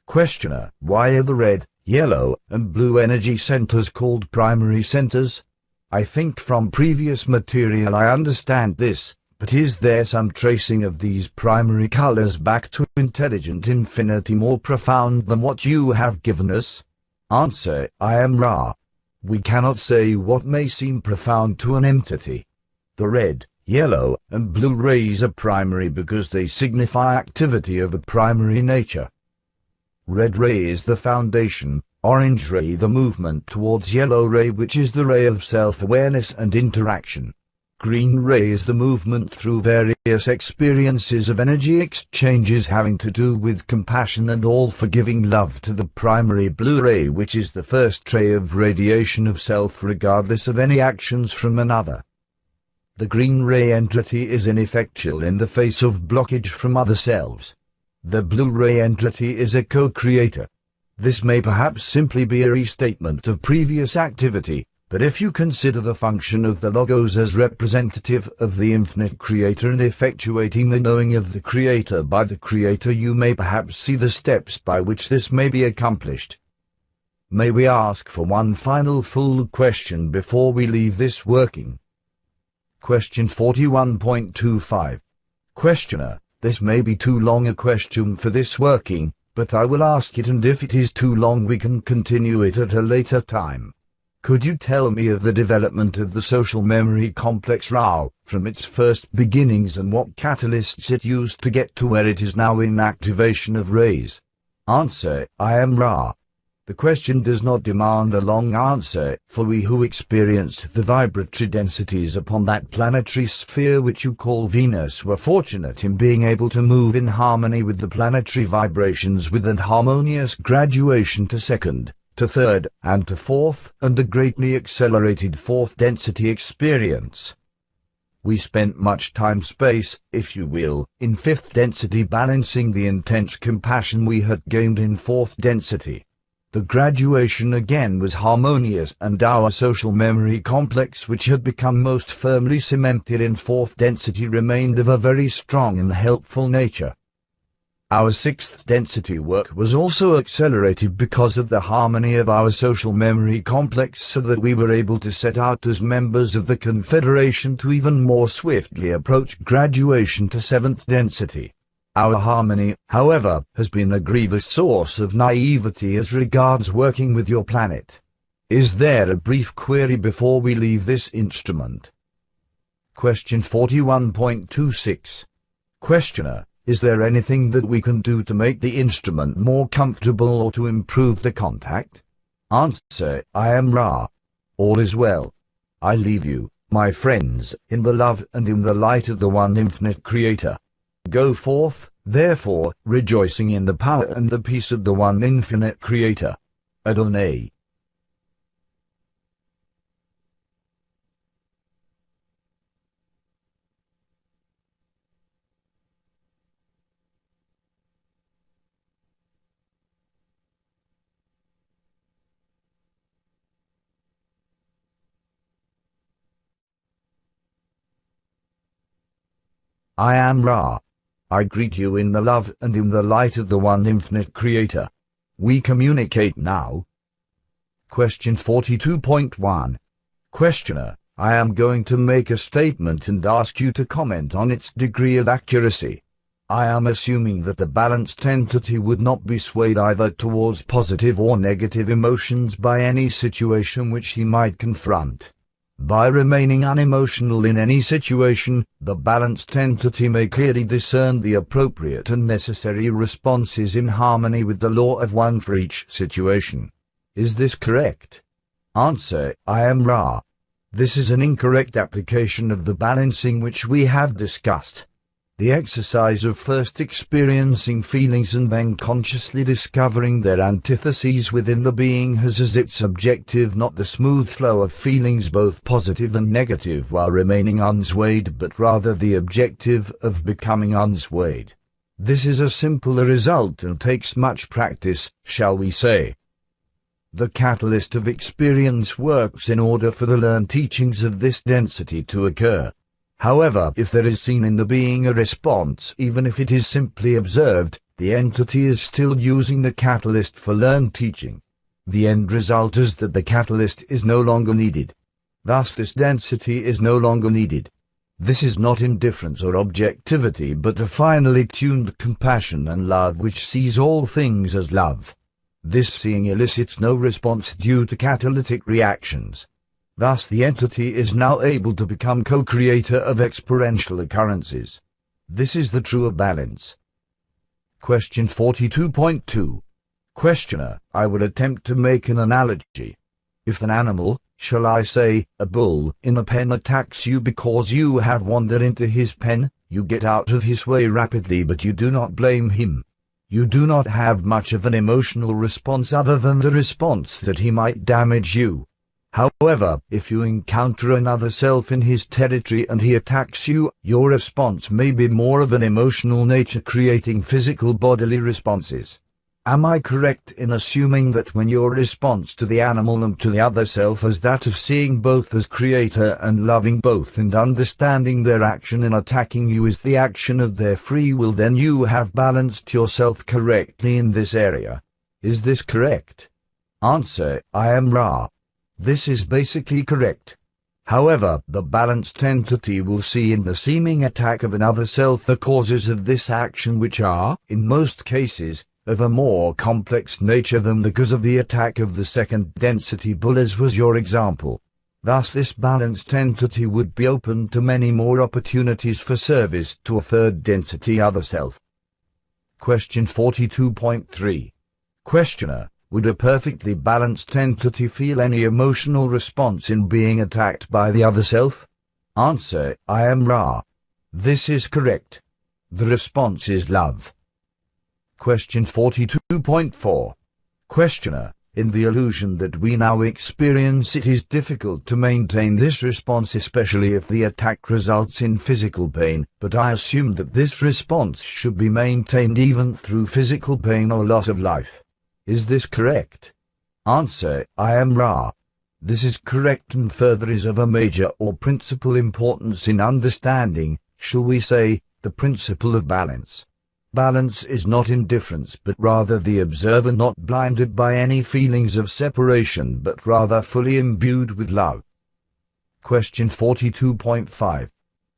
Questioner, why are the red, yellow, and blue energy centers called primary centers? I think from previous material I understand this, but is there some tracing of these primary colors back to intelligent infinity more profound than what you have given us? Answer: I am Ra. We cannot say what may seem profound to an entity. The red, yellow, and blue rays are primary because they signify activity of a primary nature. Red ray is the foundation, orange ray the movement towards yellow ray which is the ray of self-awareness and interaction. Green ray is the movement through various experiences of energy exchanges having to do with compassion and all-forgiving love to the primary blue ray which is the first ray of radiation of self regardless of any actions from another. The green ray entity is ineffectual in the face of blockage from other selves. The blue ray entity is a co-creator. This may perhaps simply be a restatement of previous activity, but if you consider the function of the Logos as representative of the infinite creator and effectuating the knowing of the creator by the creator, you may perhaps see the steps by which this may be accomplished. May we ask for one final full question before we leave this working? Question 41.25. Questioner, this may be too long a question for this working, but I will ask it, and if it is too long we can continue it at a later time. Could you tell me of the development of the social memory complex Ra, from its first beginnings and what catalysts it used to get to where it is now in activation of rays? Answer: I am Ra. The question does not demand a long answer, for we who experienced the vibratory densities upon that planetary sphere which you call Venus were fortunate in being able to move in harmony with the planetary vibrations with an harmonious graduation to second, to third, and to fourth, and the greatly accelerated fourth density experience. We spent much time-space, if you will, in fifth density balancing the intense compassion we had gained in fourth density. The graduation again was harmonious, and our social memory complex, which had become most firmly cemented in fourth density, remained of a very strong and helpful nature. Our sixth density work was also accelerated because of the harmony of our social memory complex, so that we were able to set out as members of the Confederation to even more swiftly approach graduation to seventh density. Our harmony, however, has been a grievous source of naivety as regards working with your planet. Is there a brief query before we leave this instrument? Question 41.26. Questioner, is there anything that we can do to make the instrument more comfortable or to improve the contact? Answer: I am Ra. All is well. I leave you, my friends, in the love and in the light of the One Infinite Creator. Go forth, therefore, rejoicing in the power and the peace of the one infinite Creator. Adonai. I am Ra. I greet you in the love and in the light of the one infinite Creator. We communicate now. Question 42.1. Questioner, I am going to make a statement and ask you to comment on its degree of accuracy. I am assuming that the balanced entity would not be swayed either towards positive or negative emotions by any situation which he might confront. By remaining unemotional in any situation, the balanced entity may clearly discern the appropriate and necessary responses in harmony with the law of one for each situation. Is this correct? Answer, I am Ra. This is an incorrect application of the balancing which we have discussed. The exercise of first experiencing feelings and then consciously discovering their antitheses within the being has as its objective not the smooth flow of feelings both positive and negative while remaining unswayed, but rather the objective of becoming unswayed. This is a simpler result and takes much practice, shall we say. The catalyst of experience works in order for the learned teachings of this density to occur. However, if there is seen in the being a response, even if it is simply observed, the entity is still using the catalyst for learned teaching. The end result is that the catalyst is no longer needed. Thus this density is no longer needed. This is not indifference or objectivity, but a finely tuned compassion and love which sees all things as love. This seeing elicits no response due to catalytic reactions. Thus the entity is now able to become co-creator of experiential occurrences. This is the true balance. Question 42.2. Questioner, I will attempt to make an analogy. If an animal, shall I say, a bull, in a pen attacks you because you have wandered into his pen, you get out of his way rapidly, but you do not blame him. You do not have much of an emotional response other than the response that he might damage you. However, if you encounter another self in his territory and he attacks you, your response may be more of an emotional nature, creating physical bodily responses. Am I correct in assuming that when your response to the animal and to the other self is that of seeing both as creator and loving both and understanding their action in attacking you is the action of their free will, then you have balanced yourself correctly in this area? Is this correct? Answer, I am Ra. This is basically correct. However, the balanced entity will see in the seeming attack of another self the causes of this action, which are, in most cases, of a more complex nature than the cause of the attack of the second density bull, as was your example. Thus this balanced entity would be open to many more opportunities for service to a third density other self. Question 42.3. Questioner, would a perfectly balanced entity feel any emotional response in being attacked by the other self? Answer, I am Ra. This is correct. The response is love. Question 42.4. Questioner, in the illusion that we now experience, it is difficult to maintain this response, especially if the attack results in physical pain, but I assume that this response should be maintained even through physical pain or loss of life. Is this correct? Answer, I am Ra. This is correct and further is of a major or principal importance in understanding, shall we say, the principle of balance. Balance is not indifference, but rather the observer not blinded by any feelings of separation, but rather fully imbued with love. Question 42.5.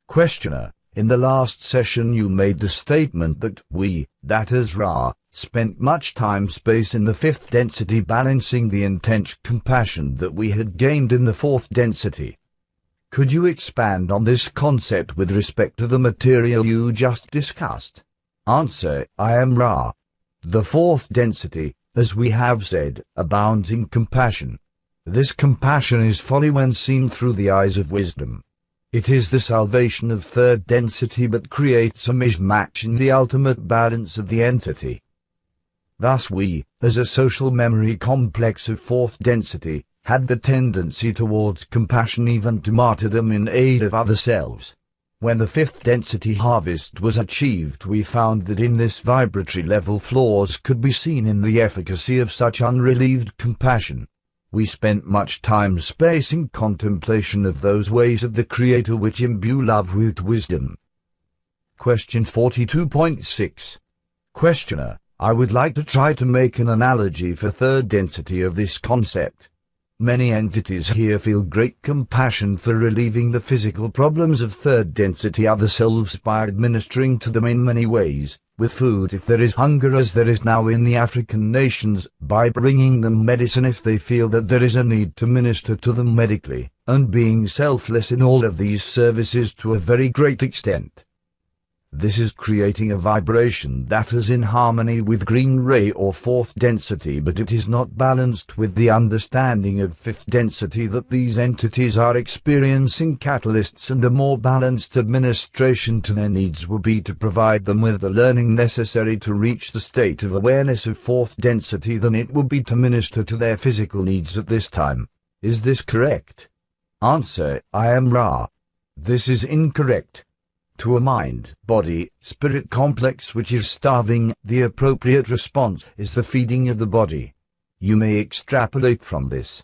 Questioner, in the last session you made the statement that we, that is Ra, spent much space in the fifth density balancing the intense compassion that we had gained in the fourth density. Could you expand on this concept with respect to the material you just discussed? Answer, I am Ra. The fourth density, as we have said, abounds in compassion. This compassion is folly when seen through the eyes of wisdom. It is the salvation of third density but creates a mismatch in the ultimate balance of the entity. Thus we, as a social memory complex of fourth density, had the tendency towards compassion, even to martyrdom in aid of other selves. When the fifth density harvest was achieved, we found that in this vibratory level flaws could be seen in the efficacy of such unrelieved compassion. We spent much time space in contemplation of those ways of the Creator which imbue love with wisdom. Question 42.6. Questioner: I would like to try to make an analogy for third density of this concept. Many entities here feel great compassion for relieving the physical problems of third density other selves by administering to them in many ways, with food if there is hunger as there is now in the African nations, by bringing them medicine if they feel that there is a need to minister to them medically, and being selfless in all of these services to a very great extent. This is creating a vibration that is in harmony with green ray or fourth density, but it is not balanced with the understanding of fifth density that these entities are experiencing catalysts, and a more balanced administration to their needs will be to provide them with the learning necessary to reach the state of awareness of fourth density than it would be to minister to their physical needs at this time. Is this correct? Answer: I am Ra. This is incorrect. To a mind, body, spirit complex which is starving, the appropriate response is the feeding of the body. You may extrapolate from this.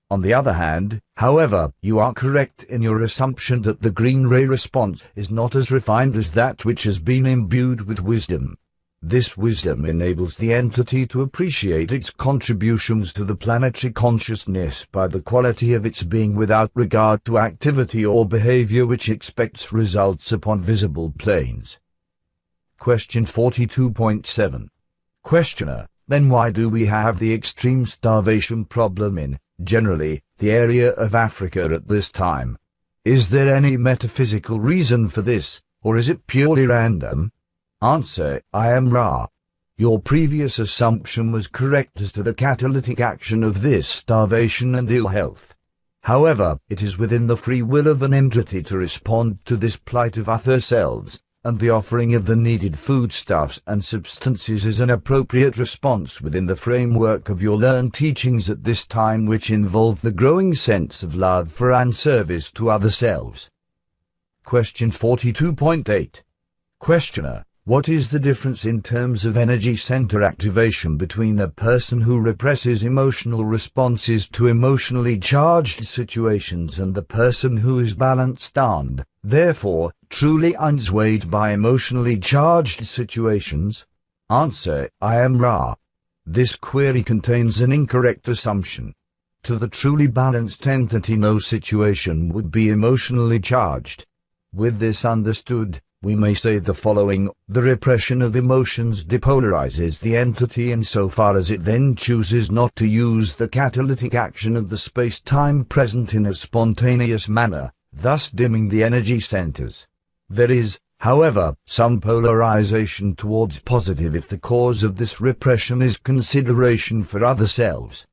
On the other hand, however, you are correct in your assumption that the green ray response is not as refined as that which has been imbued with wisdom. This wisdom enables the entity to appreciate its contributions to the planetary consciousness by the quality of its being without regard to activity or behavior which expects results upon visible planes. Question 42.7. Questioner: Then why do we have the extreme starvation problem in, generally, the area of Africa at this time? Is there any metaphysical reason for this, or is it purely random? Answer: I am Ra. Your previous assumption was correct as to the catalytic action of this starvation and ill health. However, it is within the free will of an entity to respond to this plight of other selves, and the offering of the needed foodstuffs and substances is an appropriate response within the framework of your learned teachings at this time, which involve the growing sense of love for and service to other selves. Question 42.8. Questioner: What is the difference in terms of energy center activation between a person who represses emotional responses to emotionally charged situations and the person who is balanced and, therefore, truly unswayed by emotionally charged situations? Answer: I am Ra. This query contains an incorrect assumption. To the truly balanced entity, no situation would be emotionally charged. With this understood, we may say the following: the repression of emotions depolarizes the entity insofar as it then chooses not to use the catalytic action of the space-time present in a spontaneous manner, thus dimming the energy centers. There is, however, some polarization towards positive if the cause of this repression is consideration for other selves.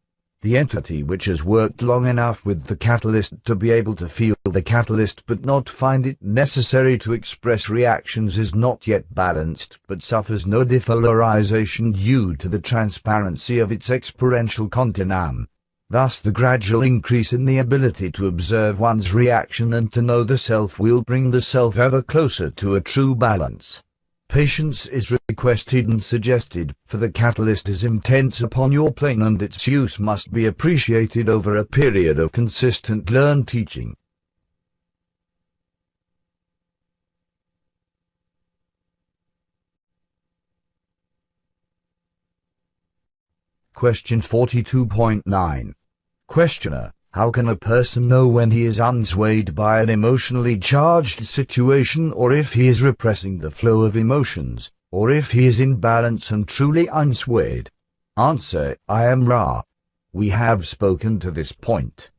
The entity which has worked long enough with the catalyst to be able to feel the catalyst but not find it necessary to express reactions is not yet balanced, but suffers no depolarization due to the transparency of its experiential continuum. Thus the gradual increase in the ability to observe one's reaction and to know the self will bring the self ever closer to a true balance. Patience is requested and suggested, for the catalyst is intense upon your plane and its use must be appreciated over a period of consistent learned teaching. Question 42.9. Questioner: How can a person know when he is unswayed by an emotionally charged situation, or if he is repressing the flow of emotions, or if he is in balance and truly unswayed? Answer: I am Ra. We have spoken to this point.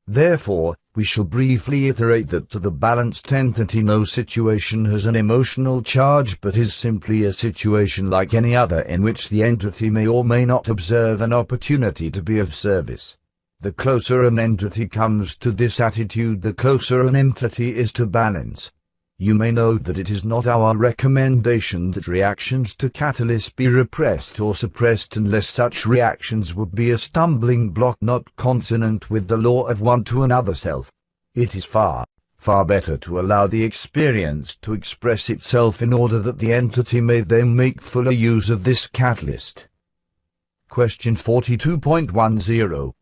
Therefore, we shall briefly iterate that to the balanced entity no situation has an emotional charge but is simply a situation like any other in which the entity may or may not observe an opportunity to be of service. The closer an entity comes to this attitude, the closer an entity is to balance. You may note that it is not our recommendation that reactions to catalysts be repressed or suppressed unless such reactions would be a stumbling block not consonant with the law of one to another self. It is far better to allow the experience to express itself in order that the entity may then make fuller use of this catalyst. Question 42.10.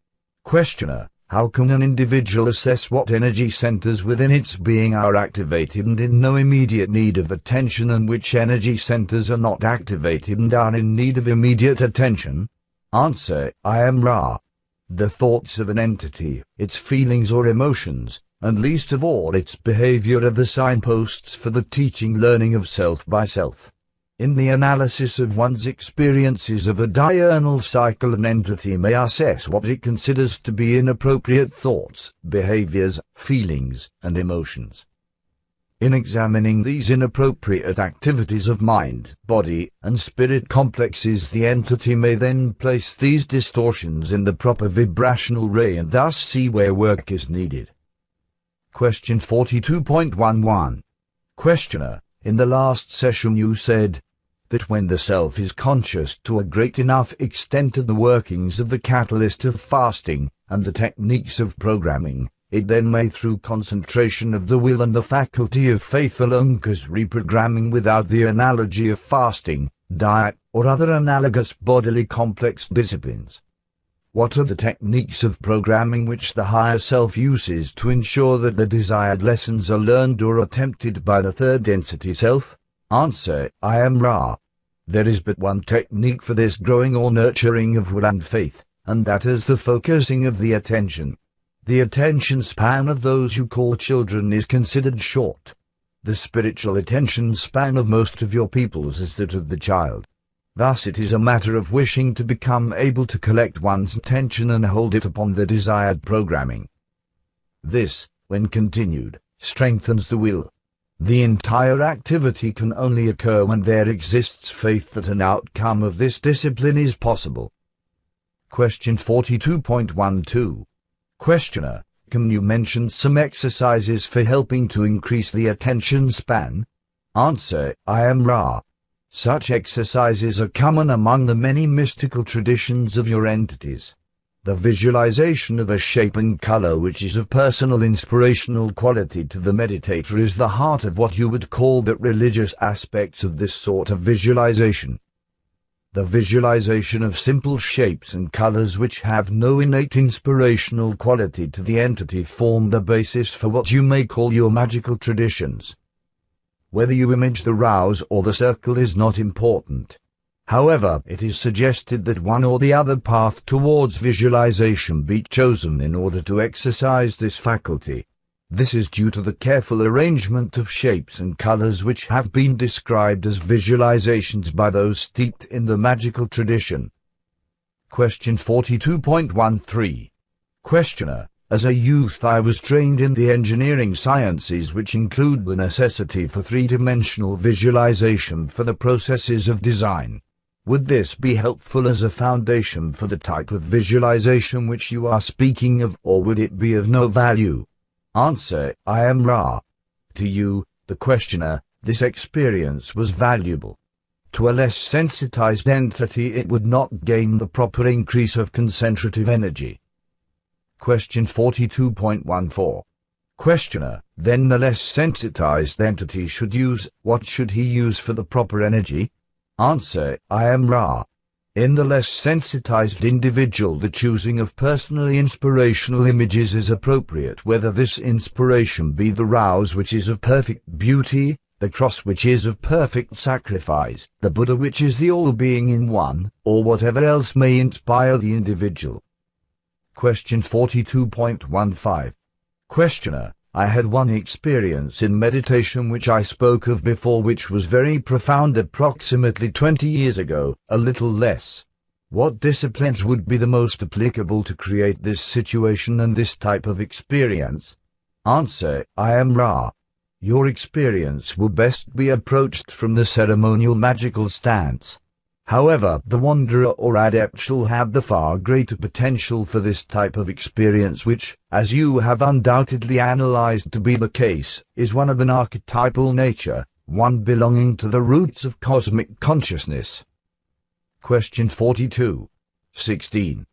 Questioner: how can an individual assess what energy centers within its being are activated and in no immediate need of attention, and which energy centers are not activated and are in need of immediate attention? Answer: I am Ra. The thoughts of an entity, its feelings or emotions, and least of all its behavior, are the signposts for the teaching learning of self by self. In the analysis of one's experiences of a diurnal cycle, an entity may assess what it considers to be inappropriate thoughts, behaviors, feelings, and emotions. In examining these inappropriate activities of mind, body, and spirit complexes, the entity may then place these distortions in the proper vibrational ray and thus see where work is needed. Question 42.11. Questioner: in the last session you said that when the self is conscious to a great enough extent of the workings of the catalyst of fasting and the techniques of programming, it then may, through concentration of the will and the faculty of faith alone, cause reprogramming without the analogy of fasting, diet, or other analogous bodily complex disciplines. What are the techniques of programming which the higher self uses to ensure that the desired lessons are learned or attempted by the third density self? Answer: I am Ra. There is but one technique for this growing or nurturing of will and faith, and that is the focusing of the attention. The attention span of those you call children is considered short. The spiritual attention span of most of your peoples is that of the child. Thus it is a matter of wishing to become able to collect one's attention and hold it upon the desired programming. This, when continued, strengthens the will. The entire activity can only occur when there exists faith that an outcome of this discipline is possible. Question 42.12. Questioner: can you mention some exercises for helping to increase the attention span? Answer: I am Ra. Such exercises are common among the many mystical traditions of your entities. The visualization of a shape and color which is of personal inspirational quality to the meditator is the heart of what you would call the religious aspects of this sort of visualization. The visualization of simple shapes and colors which have no innate inspirational quality to the entity form the basis for what you may call your magical traditions. Whether you image the rouse or the circle is not important. However, it is suggested that one or the other path towards visualization be chosen in order to exercise this faculty. This is due to the careful arrangement of shapes and colors which have been described as visualizations by those steeped in the magical tradition. Question 42.13. Questioner: as a youth I was trained in the engineering sciences, which include the necessity for three-dimensional visualization for the processes of design. Would this be helpful as a foundation for the type of visualization which you are speaking of, or would it be of no value? Answer: I am Ra. To you, the questioner, this experience was valuable. To a less sensitized entity it would not gain the proper increase of concentrative energy. Question 42.14. Questioner: then the less sensitized entity should use, what should he use for the proper energy? Answer: I am Ra. In the less sensitized individual the choosing of personally inspirational images is appropriate, whether this inspiration be the rouse which is of perfect beauty, the cross which is of perfect sacrifice, the Buddha which is the all-being in one, or whatever else may inspire the individual. Question 42.15. Questioner: I had one experience in meditation which I spoke of before, which was very profound approximately 20 years ago, a little less. What disciplines would be the most applicable to create this situation and this type of experience? Answer: I am Ra. Your experience will best be approached from the ceremonial magical stance. However, the wanderer or adept shall have the far greater potential for this type of experience which, as you have undoubtedly analyzed to be the case, is one of an archetypal nature, one belonging to the roots of cosmic consciousness. Question 42. 16.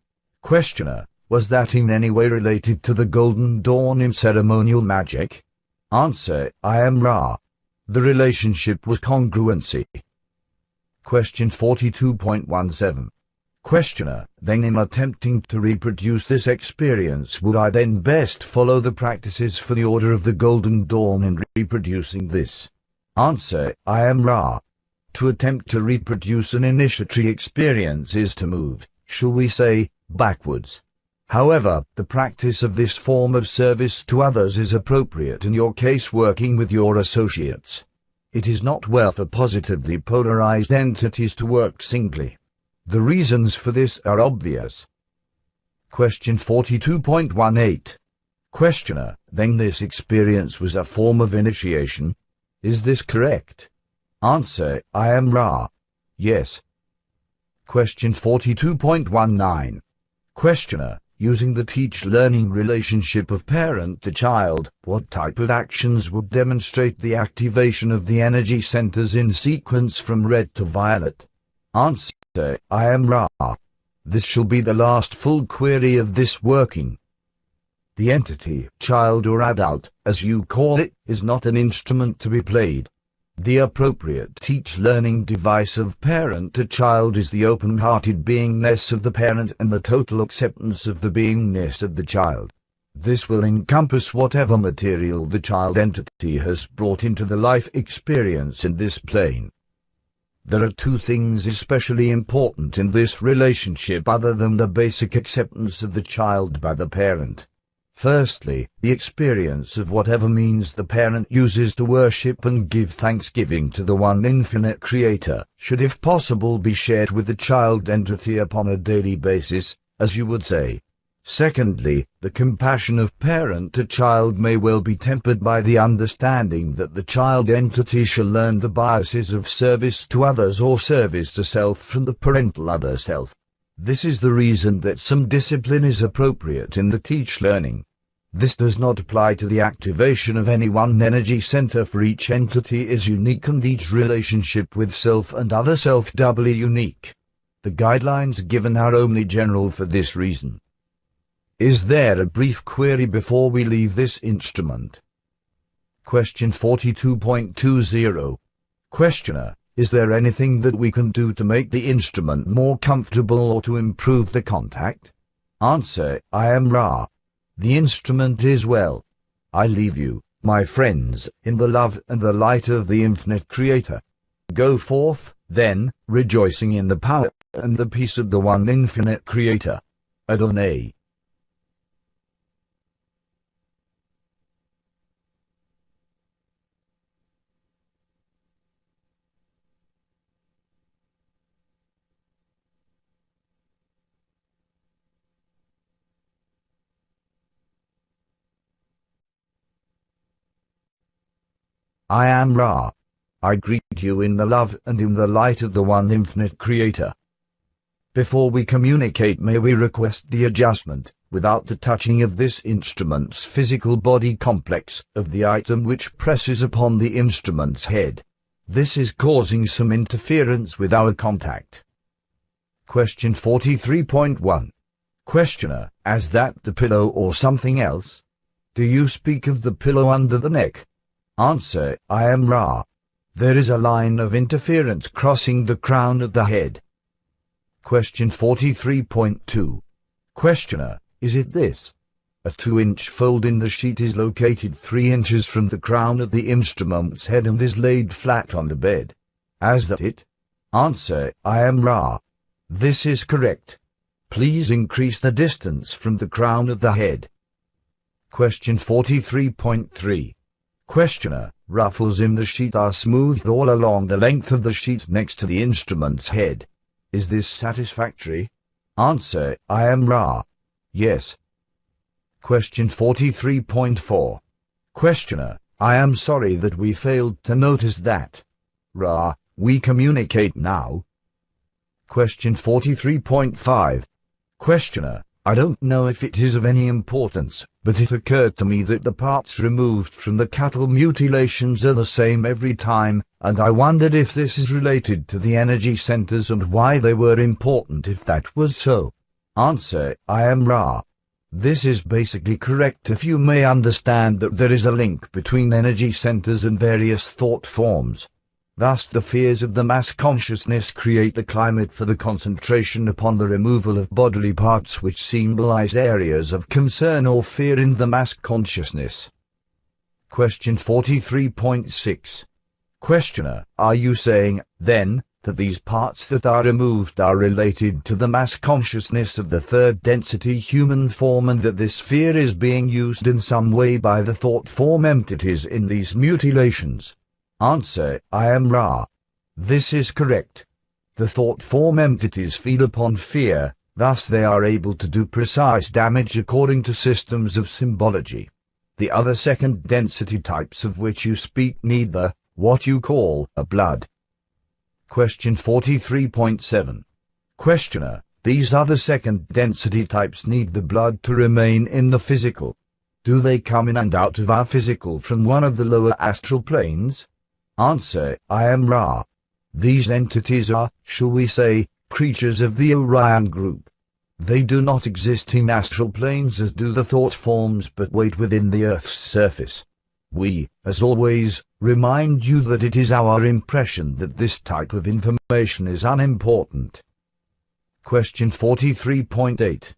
Questioner, was that in any way related to the Golden Dawn in ceremonial magic? Answer, I am Ra. The relationship was congruency. Question 42.17. Questioner, then in attempting to reproduce this experience would I then best follow the practices for the Order of the Golden Dawn in reproducing this? Answer, I am Ra. To attempt to reproduce an initiatory experience is to move, shall we say, backwards. However, the practice of this form of service to others is appropriate in your case working with your associates. It is not well for positively polarized entities to work singly. The reasons for this are obvious. Question 42.18. Questioner, then this experience was a form of initiation? Is this correct? Answer, I am Ra. Yes. Question 42.19. Questioner, using the teach-learning relationship of parent to child, what type of actions would demonstrate the activation of the energy centers in sequence from red to violet? Answer, I am Ra. This shall be the last full query of this working. The entity, child or adult, as you call it, is not an instrument to be played. The appropriate teach-learning device of parent to child is the open-hearted beingness of the parent and the total acceptance of the beingness of the child. This will encompass whatever material the child entity has brought into the life experience in this plane. There are two things especially important in this relationship other than the basic acceptance of the child by the parent. Firstly, the experience of whatever means the parent uses to worship and give thanksgiving to the one infinite creator, should if possible be shared with the child entity upon a daily basis, as you would say. Secondly, the compassion of parent to child may well be tempered by the understanding that the child entity shall learn the biases of service to others or service to self from the parental other self. This is the reason that some discipline is appropriate in the teach-learning. This does not apply to the activation of any one energy center, for each entity is unique and each relationship with self and other self doubly unique. The guidelines given are only general for this reason. Is there a brief query before we leave this instrument? Question 42.20. Questioner, is there anything that we can do to make the instrument more comfortable or to improve the contact? Answer, I am Ra. The instrument is well. I leave you, my friends, in the love and the light of the infinite Creator. Go forth, then, rejoicing in the power and the peace of the one infinite Creator. Adonai. I am Ra. I greet you in the love and in the light of the one infinite Creator. Before we communicate, may we request the adjustment, without the touching of this instrument's physical body complex, of the item which presses upon the instrument's head. This is causing some interference with our contact. Question 43.1. Questioner, as that the pillow or something else? Do you speak of the pillow under the neck? Answer, I am Ra. There is a line of interference crossing the crown of the head. Question 43.2. Questioner, is it this? A 2-inch fold in the sheet is located 3 inches from the crown of the instrument's head and is laid flat on the bed. Is that it? Answer, I am Ra. This is correct. Please increase the distance from the crown of the head. Question 43.3. Questioner, ruffles in the sheet are smoothed all along the length of the sheet next to the instrument's head. Is this satisfactory? Answer, I am Ra. Yes. Question 43.4. Questioner, I am sorry that we failed to notice that. Ra, we communicate now. Question 43.5. Questioner: I don't know if it is of any importance, but it occurred to me that the parts removed from the cattle mutilations are the same every time, and I wondered if this is related to the energy centers and why they were important if that was so. Answer: I am Ra. This is basically correct if you may understand that there is a link between energy centers and various thought forms. Thus the fears of the mass consciousness create the climate for the concentration upon the removal of bodily parts which symbolize areas of concern or fear in the mass consciousness. Question 43.6. Questioner: Are you saying, then, that these parts that are removed are related to the mass consciousness of the third density human form and that this fear is being used in some way by the thought form entities in these mutilations? Answer: I am Ra. This is correct. The thought form entities feed upon fear, thus they are able to do precise damage according to systems of symbology. The other second density types of which you speak need the, what you call, a blood. Question 43.7. Questioner: These other second density types need the blood to remain in the physical. Do they come in and out of our physical from one of the lower astral planes? Answer: I am Ra. These entities are, shall we say, creatures of the Orion group. They do not exist in astral planes as do the thought forms but wait within the Earth's surface. We, as always, remind you that it is our impression that this type of information is unimportant. Question 43.8.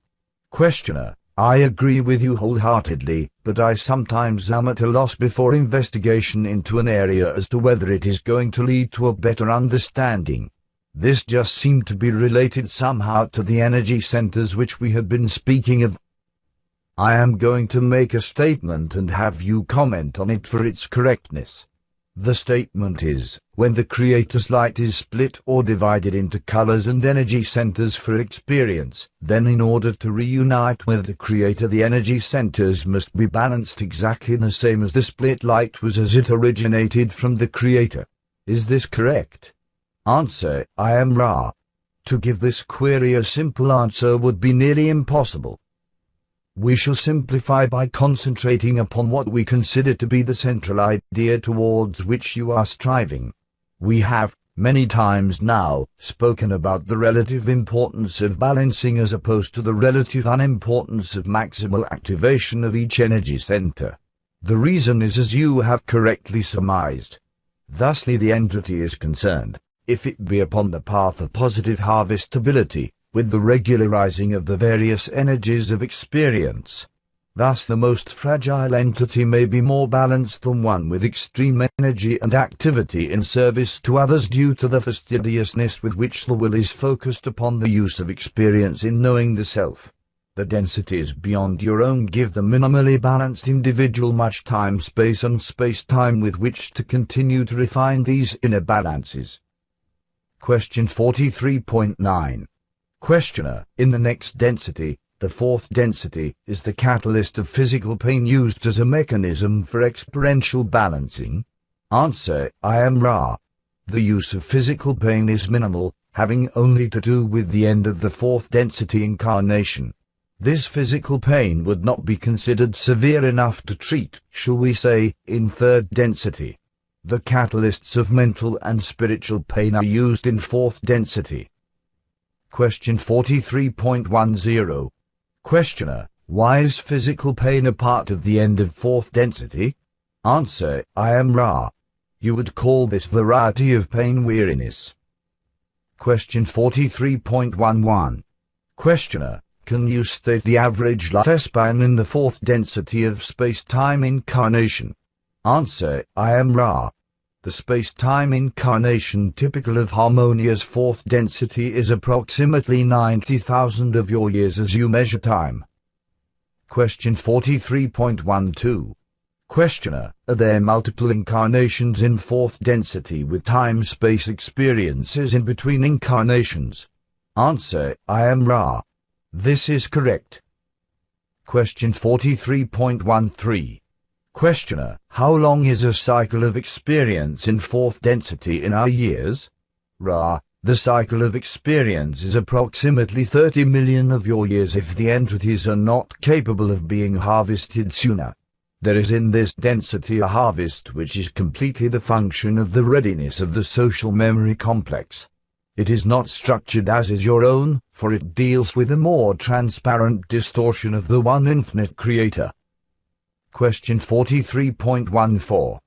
Questioner: I agree with you wholeheartedly, but I sometimes am at a loss before investigation into an area as to whether it is going to lead to a better understanding. This just seemed to be related somehow to the energy centers which we have been speaking of. I am going to make a statement and have you comment on it for its correctness. The statement is, when the Creator's light is split or divided into colors and energy centers for experience, then in order to reunite with the Creator the energy centers must be balanced exactly the same as the split light was as it originated from the Creator. Is this correct? Answer: I am Ra. To give this query a simple answer would be nearly impossible. We shall simplify by concentrating upon what we consider to be the central idea towards which you are striving. We have, many times now, spoken about the relative importance of balancing as opposed to the relative unimportance of maximal activation of each energy center. The reason is as you have correctly surmised. Thusly the entity is concerned, if it be upon the path of positive harvestability, with the regularizing of the various energies of experience. Thus the most fragile entity may be more balanced than one with extreme energy and activity in service to others due to the fastidiousness with which the will is focused upon the use of experience in knowing the self. The densities beyond your own give the minimally balanced individual much time, space and space-time with which to continue to refine these inner balances. Question 43.9. Questioner: In the next density, the fourth density, is the catalyst of physical pain used as a mechanism for experiential balancing? Answer: I am Ra. The use of physical pain is minimal, having only to do with the end of the fourth density incarnation. This physical pain would not be considered severe enough to treat, shall we say, in third density. The catalysts of mental and spiritual pain are used in fourth density. Question 43.10. Questioner: Why is physical pain a part of the end of fourth density? Answer: I am Ra. You would call this variety of pain weariness. Question 43.11. Questioner: Can you state the average lifespan in the fourth density of space-time incarnation? Answer: I am Ra. The space-time incarnation typical of harmonious fourth density is approximately 90,000 of your years as you measure time. Question 43.12. Questioner: Are there multiple incarnations in fourth density with time-space experiences in between incarnations? Answer: I am Ra. This is correct. Question 43.13. Questioner: How long is a cycle of experience in fourth density in our years? Ra: The cycle of experience is approximately 30 million of your years if the entities are not capable of being harvested sooner. There is in this density a harvest which is completely the function of the readiness of the social memory complex. It is not structured as is your own, for it deals with a more transparent distortion of the one infinite creator. Question 43.14.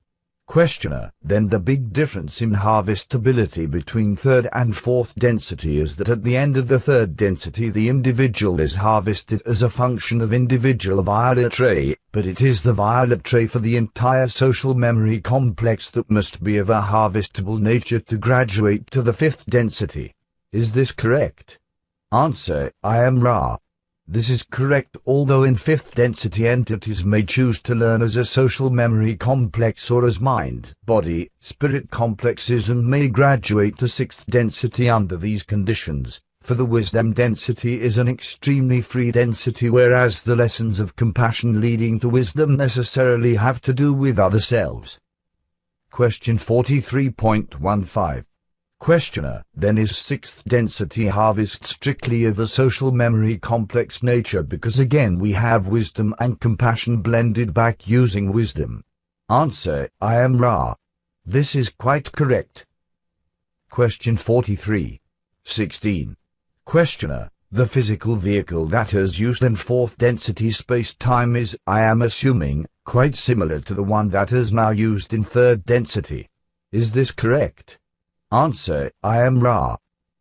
Questioner, then the big difference in harvestability between third and fourth density is that at the end of the third density the individual is harvested as a function of individual violet ray, but it is the violet ray for the entire social memory complex that must be of a harvestable nature to graduate to the fifth density. Is this correct? Answer, I am Ra. This is correct, although in fifth density entities may choose to learn as a social memory complex or as mind, body, spirit complexes and may graduate to sixth density under these conditions, for the wisdom density is an extremely free density, whereas the lessons of compassion leading to wisdom necessarily have to do with other selves. Question 43.15. Questioner, then is sixth density harvest strictly of a social memory complex nature, because again we have wisdom and compassion blended back using wisdom? Answer, I am Ra. This is quite correct. Question 43.16. Questioner, the physical vehicle that is used in fourth density space-time is, I am assuming, quite similar to the one that is now used in third density. Is this correct? Answer, I am Ra.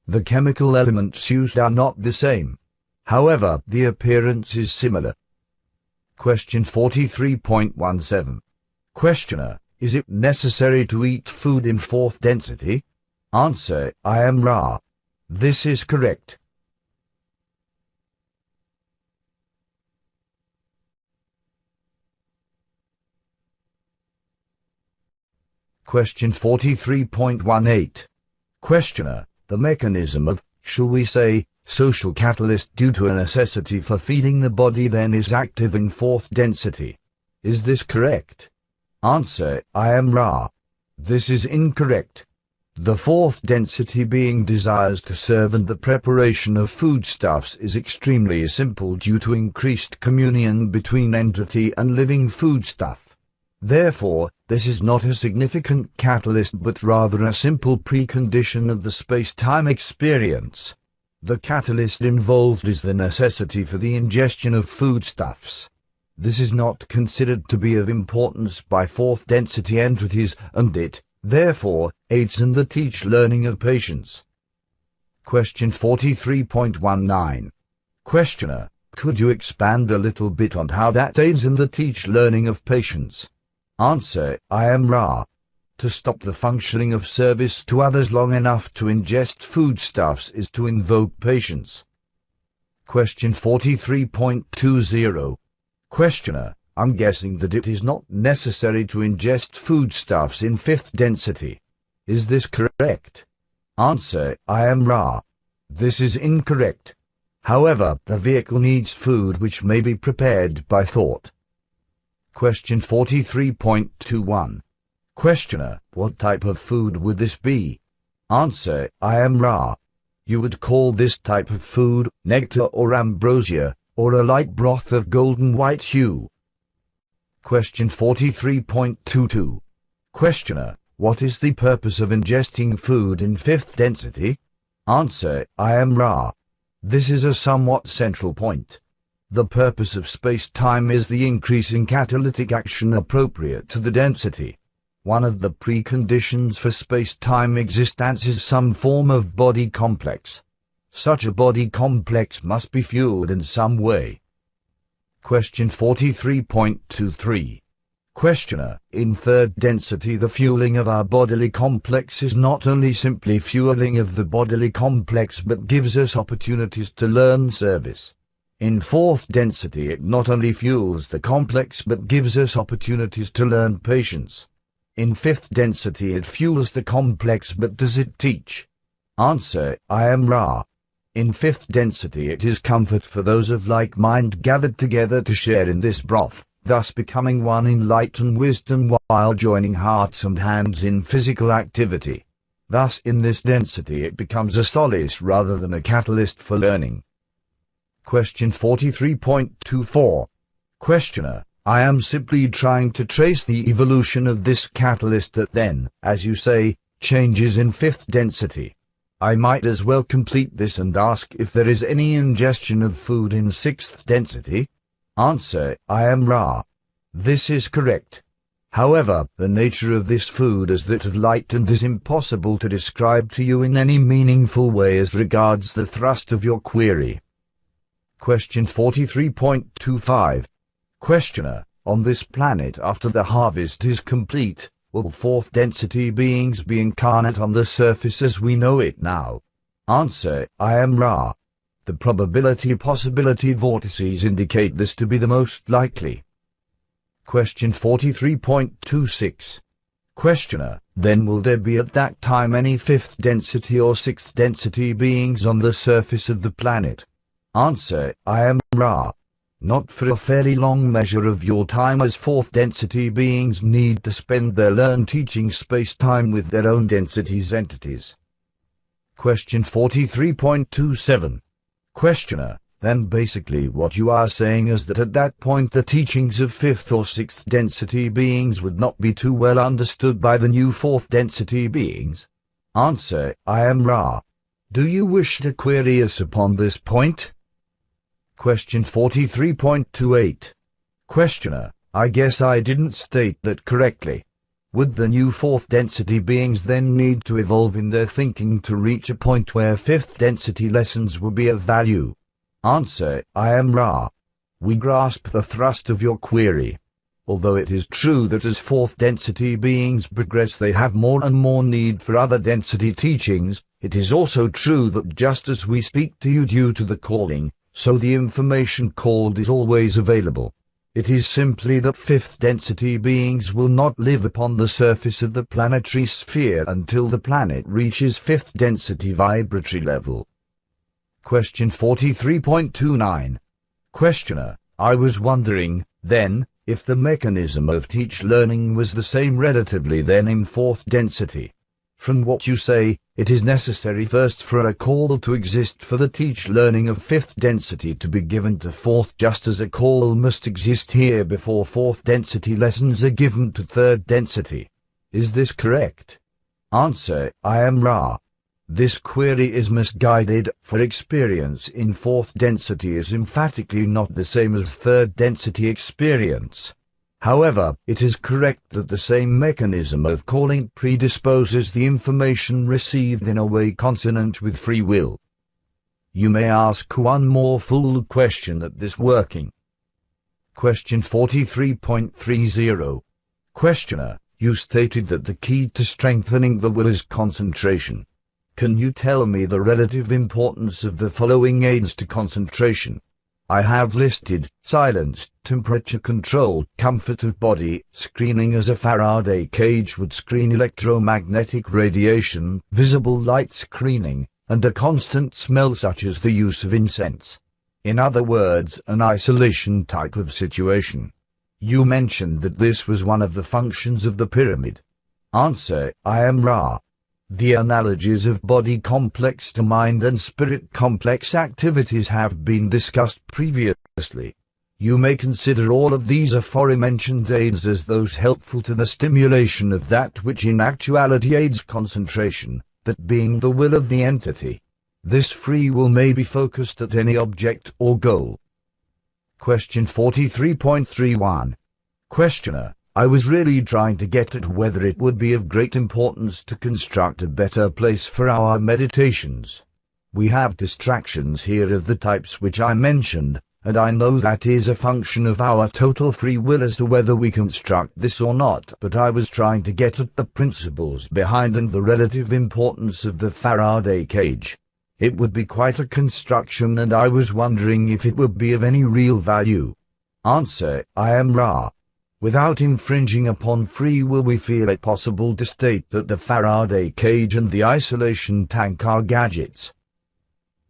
The chemical elements used are not the same. However, the appearance is similar. Question 43.17. Questioner, is it necessary to eat food in fourth density? Answer, I am Ra. This is correct. Question 43.18. Questioner, the mechanism of, shall we say, social catalyst due to a necessity for feeding the body then is active in fourth density. Is this correct? Answer, I am Ra. This is incorrect. The fourth density being desires to serve and the preparation of foodstuffs is extremely simple due to increased communion between entity and living foodstuff. Therefore, this is not a significant catalyst but rather a simple precondition of the space-time experience. The catalyst involved is the necessity for the ingestion of foodstuffs. This is not considered to be of importance by fourth density entities, and it, therefore, aids in the teach learning of patience. Question 43.19. Questioner, could you expand a little bit on how that aids in the teach learning of patience? Answer, I am Ra. To stop the functioning of service to others long enough to ingest foodstuffs is to invoke patience. Question 43.20. Questioner, I'm guessing that it is not necessary to ingest foodstuffs in fifth density. Is this correct? Answer, I am Ra. This is incorrect. However, the vehicle needs food which may be prepared by thought. Question 43.21. Questioner, what type of food would this be? Answer, I am Ra. You would call this type of food nectar or ambrosia, or a light broth of golden white hue. Question 43.22. Questioner, what is the purpose of ingesting food in fifth density? Answer, I am Ra. This is a somewhat central point. The purpose of space-time is the increase in catalytic action appropriate to the density. One of the preconditions for space-time existence is some form of body complex. Such a body complex must be fueled in some way. Question 43.23. Questioner, in third density the fueling of our bodily complex is not only simply fueling of the bodily complex but gives us opportunities to learn service. In fourth density it not only fuels the complex but gives us opportunities to learn patience. In fifth density it fuels the complex but does it teach? Answer, I am Ra. In fifth density it is comfort for those of like mind gathered together to share in this broth, thus becoming one in light and wisdom while joining hearts and hands in physical activity. Thus in this density it becomes a solace rather than a catalyst for learning. Question 43.24. Questioner: I am simply trying to trace the evolution of this catalyst that then, as you say, changes in fifth density. I might as well complete this and ask if there is any ingestion of food in sixth density. Answer: I am Ra. This is correct. However, the nature of this food is that of light and is impossible to describe to you in any meaningful way as regards the thrust of your query. Question 43.25. Questioner: on this planet after the harvest is complete, will fourth density beings be incarnate on the surface as we know it now? Answer: I am Ra. The probability-possibility vortices indicate this to be the most likely. Question 43.26. Questioner: then will there be at that time any fifth density or sixth density beings on the surface of the planet? Answer: I am Ra. Not for a fairly long measure of your time, as fourth density beings need to spend their learned teaching space-time with their own densities entities. Question 43.27. Questioner: then basically what you are saying is that at that point the teachings of fifth or sixth density beings would not be too well understood by the new fourth density beings? Answer: I am Ra. Do you wish to query us upon this point? Question 43.28. Questioner: I guess I didn't state that correctly. Would the new fourth density beings then need to evolve in their thinking to reach a point where fifth density lessons will be of value? Answer: I am Ra. We grasp the thrust of your query. Although it is true that as fourth density beings progress they have more and more need for other density teachings, it is also true that just as we speak to you due to the calling, so the information called is always available. It is simply that fifth density beings will not live upon the surface of the planetary sphere until the planet reaches fifth density vibratory level. Question 43.29. Questioner: I was wondering, then, if the mechanism of teach learning was the same relatively then in fourth density. From what you say, it is necessary first for a call to exist for the teach learning of fifth density to be given to fourth, just as a call must exist here before fourth density lessons are given to third density. Is this correct? Answer: I am Ra. This query is misguided, for experience in fourth density is emphatically not the same as third density experience. However, it is correct that the same mechanism of calling predisposes the information received in a way consonant with free will. You may ask one more full question at this working. Question 43.30. Questioner: you stated that the key to strengthening the will is concentration. Can you tell me the relative importance of the following aids to concentration? I have listed silence, temperature control, comfort of body, screening as a Faraday cage would screen electromagnetic radiation, visible light screening, and a constant smell such as the use of incense. In other words, an isolation type of situation. You mentioned that this was one of the functions of the pyramid. Answer: I am Ra. The analogies of body complex to mind and spirit complex activities have been discussed previously. You may consider all of these aforementioned aids as those helpful to the stimulation of that which in actuality aids concentration, that being the will of the entity. This free will may be focused at any object or goal. Question 43.31. Questioner: I was really trying to get at whether it would be of great importance to construct a better place for our meditations. We have distractions here of the types which I mentioned, and I know that is a function of our total free will as to whether we construct this or not, but I was trying to get at the principles behind and the relative importance of the Faraday cage. It would be quite a construction, and I was wondering if it would be of any real value. Answer: I am Ra. Without infringing upon free will, we feel it possible to state that the Faraday cage and the isolation tank are gadgets.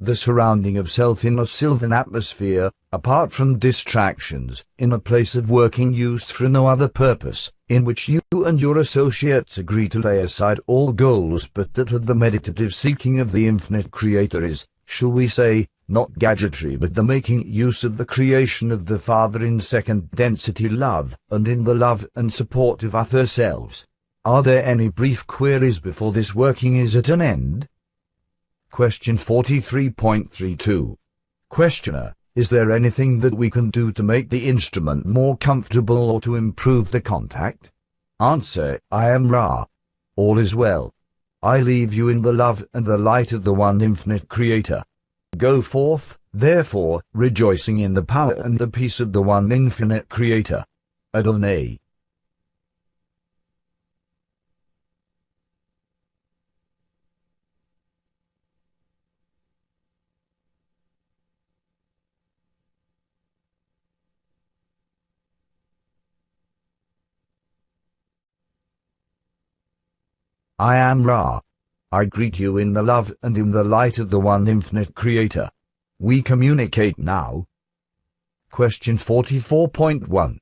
the surrounding of self in a sylvan atmosphere, apart from distractions, in a place of working used for no other purpose, in which you and your associates agree to lay aside all goals but that of the meditative seeking of the infinite Creator is, shall we say, not gadgetry but the making use of the creation of the Father in second density love, and in the love and support of other selves. Are there any brief queries before this working is at an end? Question 43.32. Questioner, is there anything that we can do to make the instrument more comfortable or to improve the contact? Answer, I am Ra. All is well. I leave you in the love and the light of the one infinite Creator. Go forth, therefore, rejoicing in the power and the peace of the one infinite Creator. Adonai. I am Ra. I greet you in the love and in the light of the one infinite Creator. We communicate now. Question 44.1.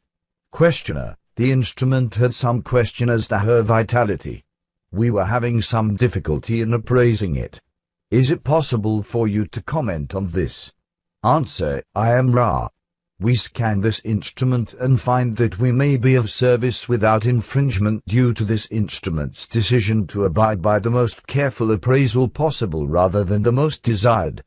Questioner, the instrument had some question as to her vitality. We were having some difficulty in appraising it. Is it possible for you to comment on this? Answer, I am Ra. We scan this instrument and find that we may be of service without infringement due to this instrument's decision to abide by the most careful appraisal possible rather than the most desired.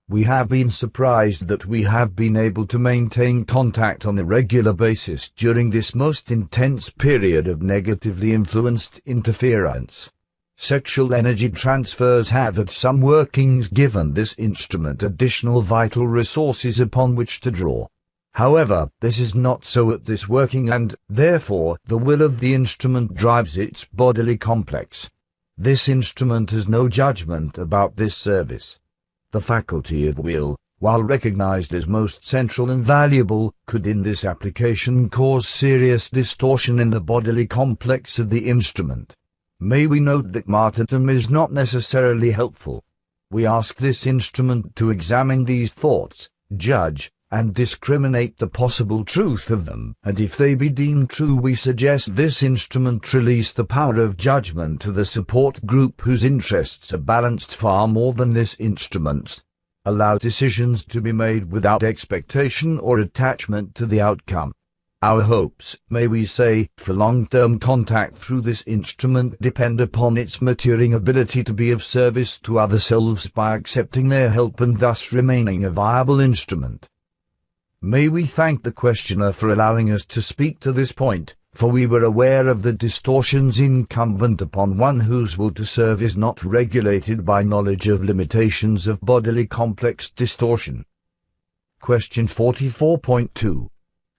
We have been surprised that we have been able to maintain contact on a regular basis during this most intense period of negatively influenced interference. Sexual energy transfers have at some workings given this instrument additional vital resources upon which to draw. However, this is not so at this working and, therefore, the will of the instrument drives its bodily complex. This instrument has no judgment about this service. The faculty of will, while recognized as most central and valuable, could in this application cause serious distortion in the bodily complex of the instrument. May we note that martyrdom is not necessarily helpful. We ask this instrument to examine these thoughts, judge, and discriminate the possible truth of them, and if they be deemed true we suggest this instrument release the power of judgment to the support group whose interests are balanced far more than this instrument's. Allow decisions to be made without expectation or attachment to the outcome. Our hopes, may we say, for long-term contact through this instrument depend upon its maturing ability to be of service to other selves by accepting their help and thus remaining a viable instrument. May we thank the questioner for allowing us to speak to this point, for we were aware of the distortions incumbent upon one whose will to serve is not regulated by knowledge of limitations of bodily complex distortion. Question 44.2.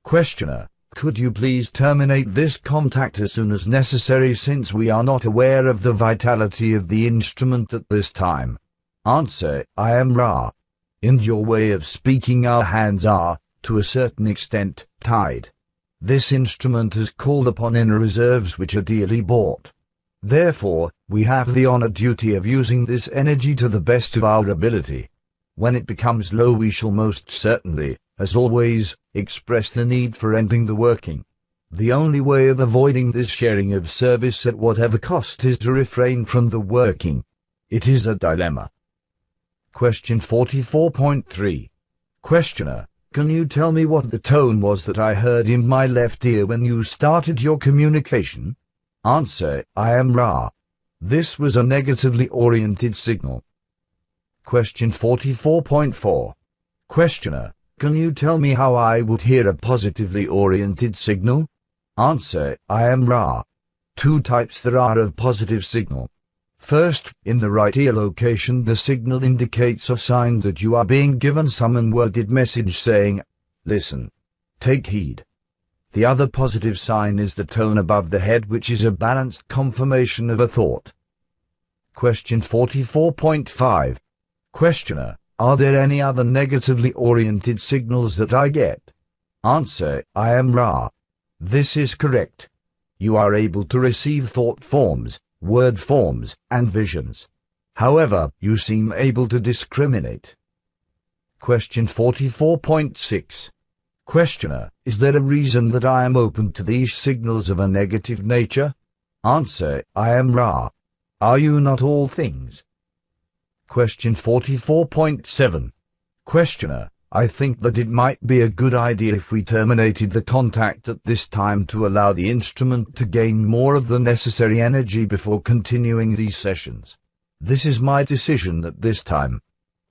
Questioner, could you please terminate this contact as soon as necessary since we are not aware of the vitality of the instrument at this time? Answer, I am Ra. In your way of speaking our hands are, to a certain extent, tied. This instrument has called upon inner reserves which are dearly bought. Therefore, we have the honor duty of using this energy to the best of our ability. When it becomes low we shall most certainly, as always, express the need for ending the working. The only way of avoiding this sharing of service at whatever cost is to refrain from the working. It is a dilemma. Question 44.3. Questioner, can you tell me what the tone was that I heard in my left ear when you started your communication? Answer, I am Ra. This was a negatively oriented signal. Question 44.4. Questioner, can you tell me how I would hear a positively oriented signal? Answer, I am Ra. Two types there are of positive signal. First, in the right ear location the signal indicates a sign that you are being given some unworded message saying, listen. Take heed. The other positive sign is the tone above the head which is a balanced confirmation of a thought. Question 44.5. Questioner, are there any other negatively oriented signals that I get? Answer, I am Ra. This is correct. You are able to receive thought forms, word forms, and visions. However, you seem able to discriminate. Question 44.6. Questioner, is there a reason that I am open to these signals of a negative nature? Answer, I am Ra. Are you not all things? Question 44.7. Questioner, I think that it might be a good idea if we terminated the contact at this time to allow the instrument to gain more of the necessary energy before continuing these sessions. This is my decision at this time.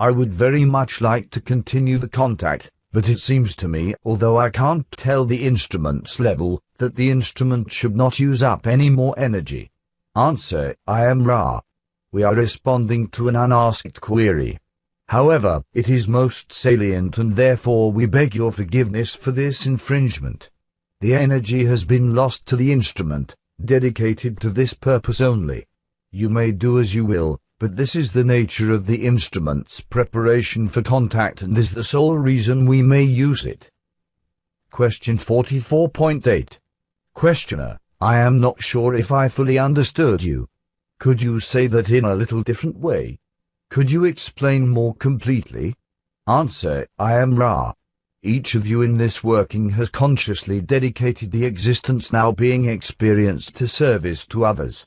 I would very much like to continue the contact, but it seems to me, although I can't tell the instrument's level, that the instrument should not use up any more energy. Answer, I am Ra. We are responding to an unasked query. However, it is most salient and therefore we beg your forgiveness for this infringement. The energy has been lost to the instrument, dedicated to this purpose only. You may do as you will, but this is the nature of the instrument's preparation for contact and is the sole reason we may use it. Question 44.8. Questioner, I am not sure if I fully understood you. Could you say that in a little different way? Could you explain more completely? Answer, I am Ra. Each of you in this working has consciously dedicated the existence now being experienced to service to others.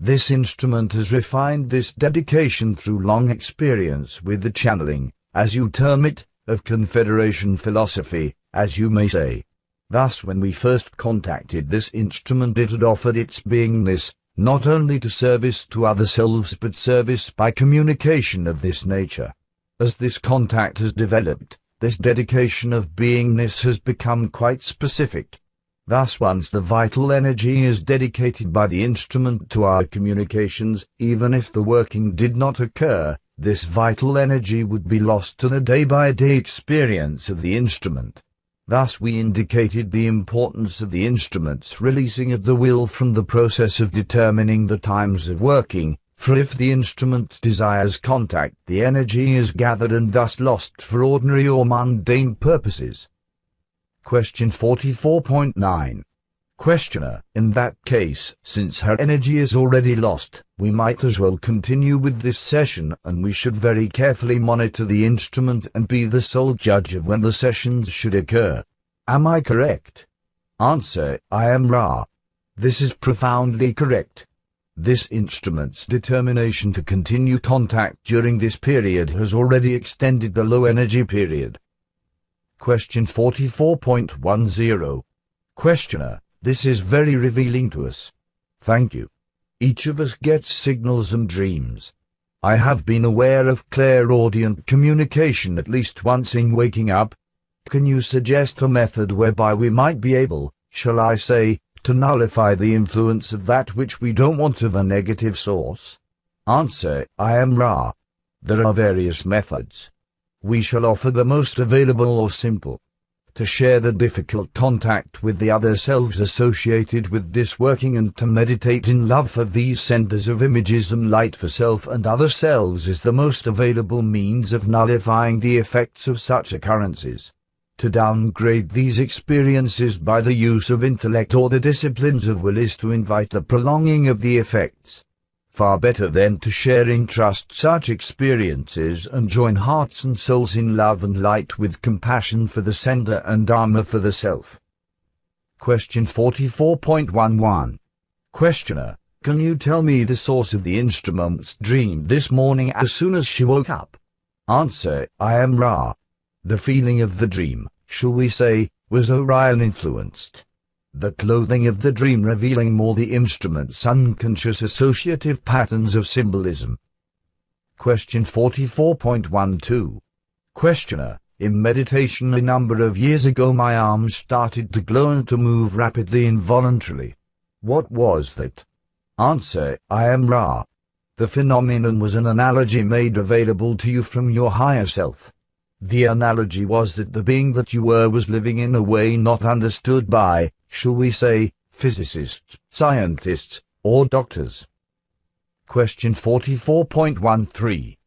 This instrument has refined this dedication through long experience with the channeling, as you term it, of Confederation philosophy, as you may say. Thus when we first contacted this instrument it had offered its beingness, not only to service to other selves but service by communication of this nature. As this contact has developed, this dedication of beingness has become quite specific. Thus once the vital energy is dedicated by the instrument to our communications, even if the working did not occur, this vital energy would be lost to the day-by-day experience of the instrument. Thus we indicated the importance of the instrument's releasing of the will from the process of determining the times of working, for if the instrument desires contact, the energy is gathered and thus lost for ordinary or mundane purposes. Question 44.9. Questioner, in that case, since her energy is already lost, we might as well continue with this session and we should very carefully monitor the instrument and be the sole judge of when the sessions should occur. Am I correct? Answer, I am Ra. This is profoundly correct. This instrument's determination to continue contact during this period has already extended the low energy period. Question 44.10. Questioner, this is very revealing to us. Thank you. Each of us gets signals and dreams. I have been aware of clairaudient communication at least once in waking up. Can you suggest a method whereby we might be able, shall I say, to nullify the influence of that which we don't want of a negative source? Answer, I am Ra. There are various methods. We shall offer the most available or simple. To share the difficult contact with the other selves associated with this working and to meditate in love for these centers of images and light for self and other selves is the most available means of nullifying the effects of such occurrences. To downgrade these experiences by the use of intellect or the disciplines of will is to invite the prolonging of the effects. Far better than to share in trust such experiences and join hearts and souls in love and light with compassion for the sender and dharma for the self. Question 44.11. Questioner, can you tell me the source of the instrument's dream this morning as soon as she woke up? Answer, I am Ra. The feeling of the dream, shall we say, was Orion influenced. The clothing of the dream revealing more the instrument's unconscious associative patterns of symbolism. Question 44.12. Questioner, in meditation a number of years ago my arms started to glow and to move rapidly involuntarily. What was that? Answer, I am Ra. The phenomenon was an analogy made available to you from your higher self. The analogy was that the being that you were was living in a way not understood by, shall we say, physicists, scientists, or doctors. Question 44.13.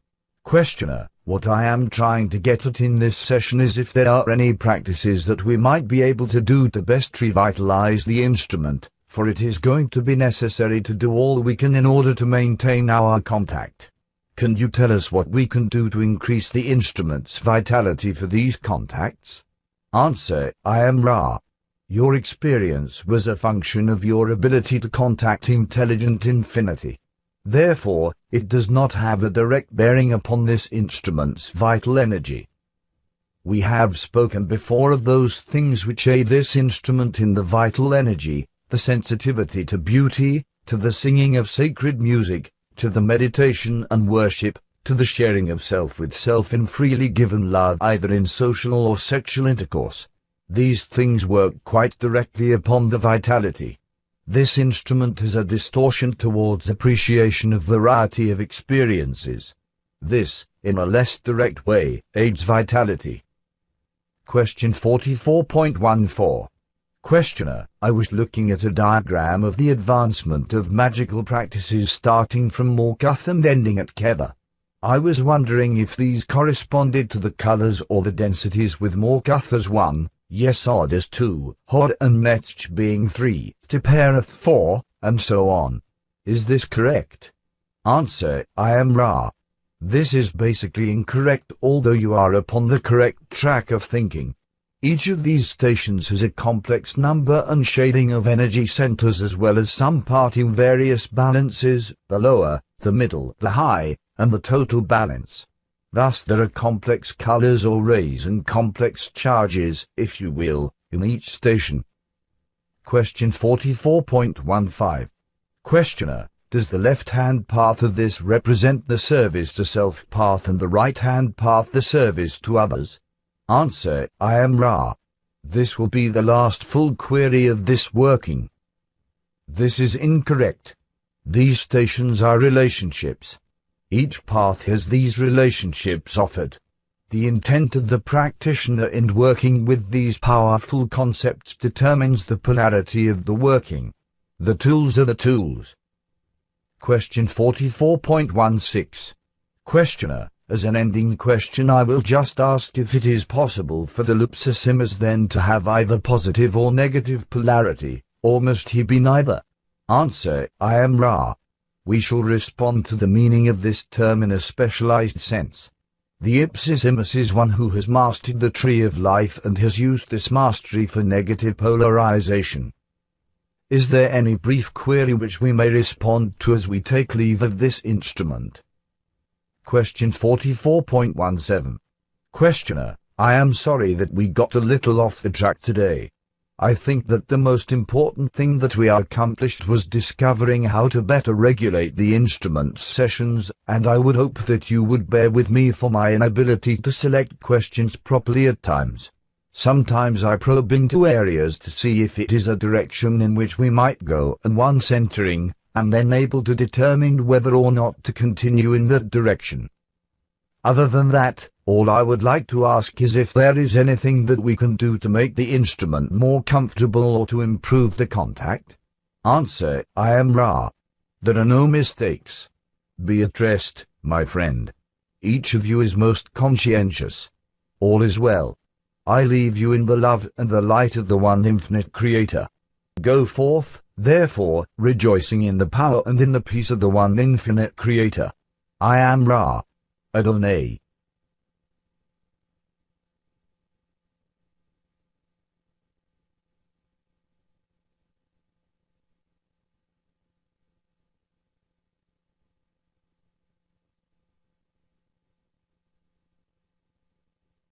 Questioner, what I am trying to get at in this session is if there are any practices that we might be able to do to best revitalize the instrument, for it is going to be necessary to do all we can in order to maintain our contact. Can you tell us what we can do to increase the instrument's vitality for these contacts? Answer: I am Ra. Your experience was a function of your ability to contact intelligent infinity. Therefore, it does not have a direct bearing upon this instrument's vital energy. We have spoken before of those things which aid this instrument in the vital energy, the sensitivity to beauty, to the singing of sacred music, to the meditation and worship, to the sharing of self with self in freely given love either in social or sexual intercourse. These things work quite directly upon the vitality. This instrument is a distortion towards appreciation of variety of experiences. This, in a less direct way, aids vitality. Question 44.14. Questioner: I was looking at a diagram of the advancement of magical practices starting from Morgoth and ending at Keva. I was wondering if these corresponded to the colors or the densities, with Morgoth as 1, Yesod as 2, Hod and Netch being 3, Tipereth 4, and so on. Is this correct? Answer: I am Ra. This is basically incorrect, although you are upon the correct track of thinking. Each of these stations has a complex number and shading of energy centers, as well as some part in various balances, the lower, the middle, the high, and the total balance. Thus there are complex colors or rays and complex charges, if you will, in each station. Question 44.15. Questioner: does the left-hand path of this represent the service to self path and the right-hand path the service to others? Answer: I am Ra. This will be the last full query of this working. This is incorrect. These stations are relationships. Each path has these relationships offered. The intent of the practitioner in working with these powerful concepts determines the polarity of the working. The tools are the tools. Question 44.16. Questioner: as an ending question, I will just ask if it is possible for the Lupsissimus then to have either positive or negative polarity, or must he be neither? Answer: I am Ra. We shall respond to the meaning of this term in a specialized sense. The Ipsissimus is one who has mastered the tree of life and has used this mastery for negative polarization. Is there any brief query which we may respond to as we take leave of this instrument? Question 44.17. Questioner: I am sorry that we got a little off the track today. I think that the most important thing that we accomplished was discovering how to better regulate the instrument sessions, and I would hope that you would bear with me for my inability to select questions properly at times. Sometimes I probe into areas to see if it is a direction in which we might go, and once entering, and then able to determine whether or not to continue in that direction. Other than that, all I would like to ask is if there is anything that we can do to make the instrument more comfortable or to improve the contact. Answer: I am Ra. There are no mistakes. Be at rest, my friend. Each of you is most conscientious. All is well. I leave you in the love and the light of the one infinite Creator. Go forth, therefore, rejoicing in the power and in the peace of the one infinite Creator. I am Ra. Adonai.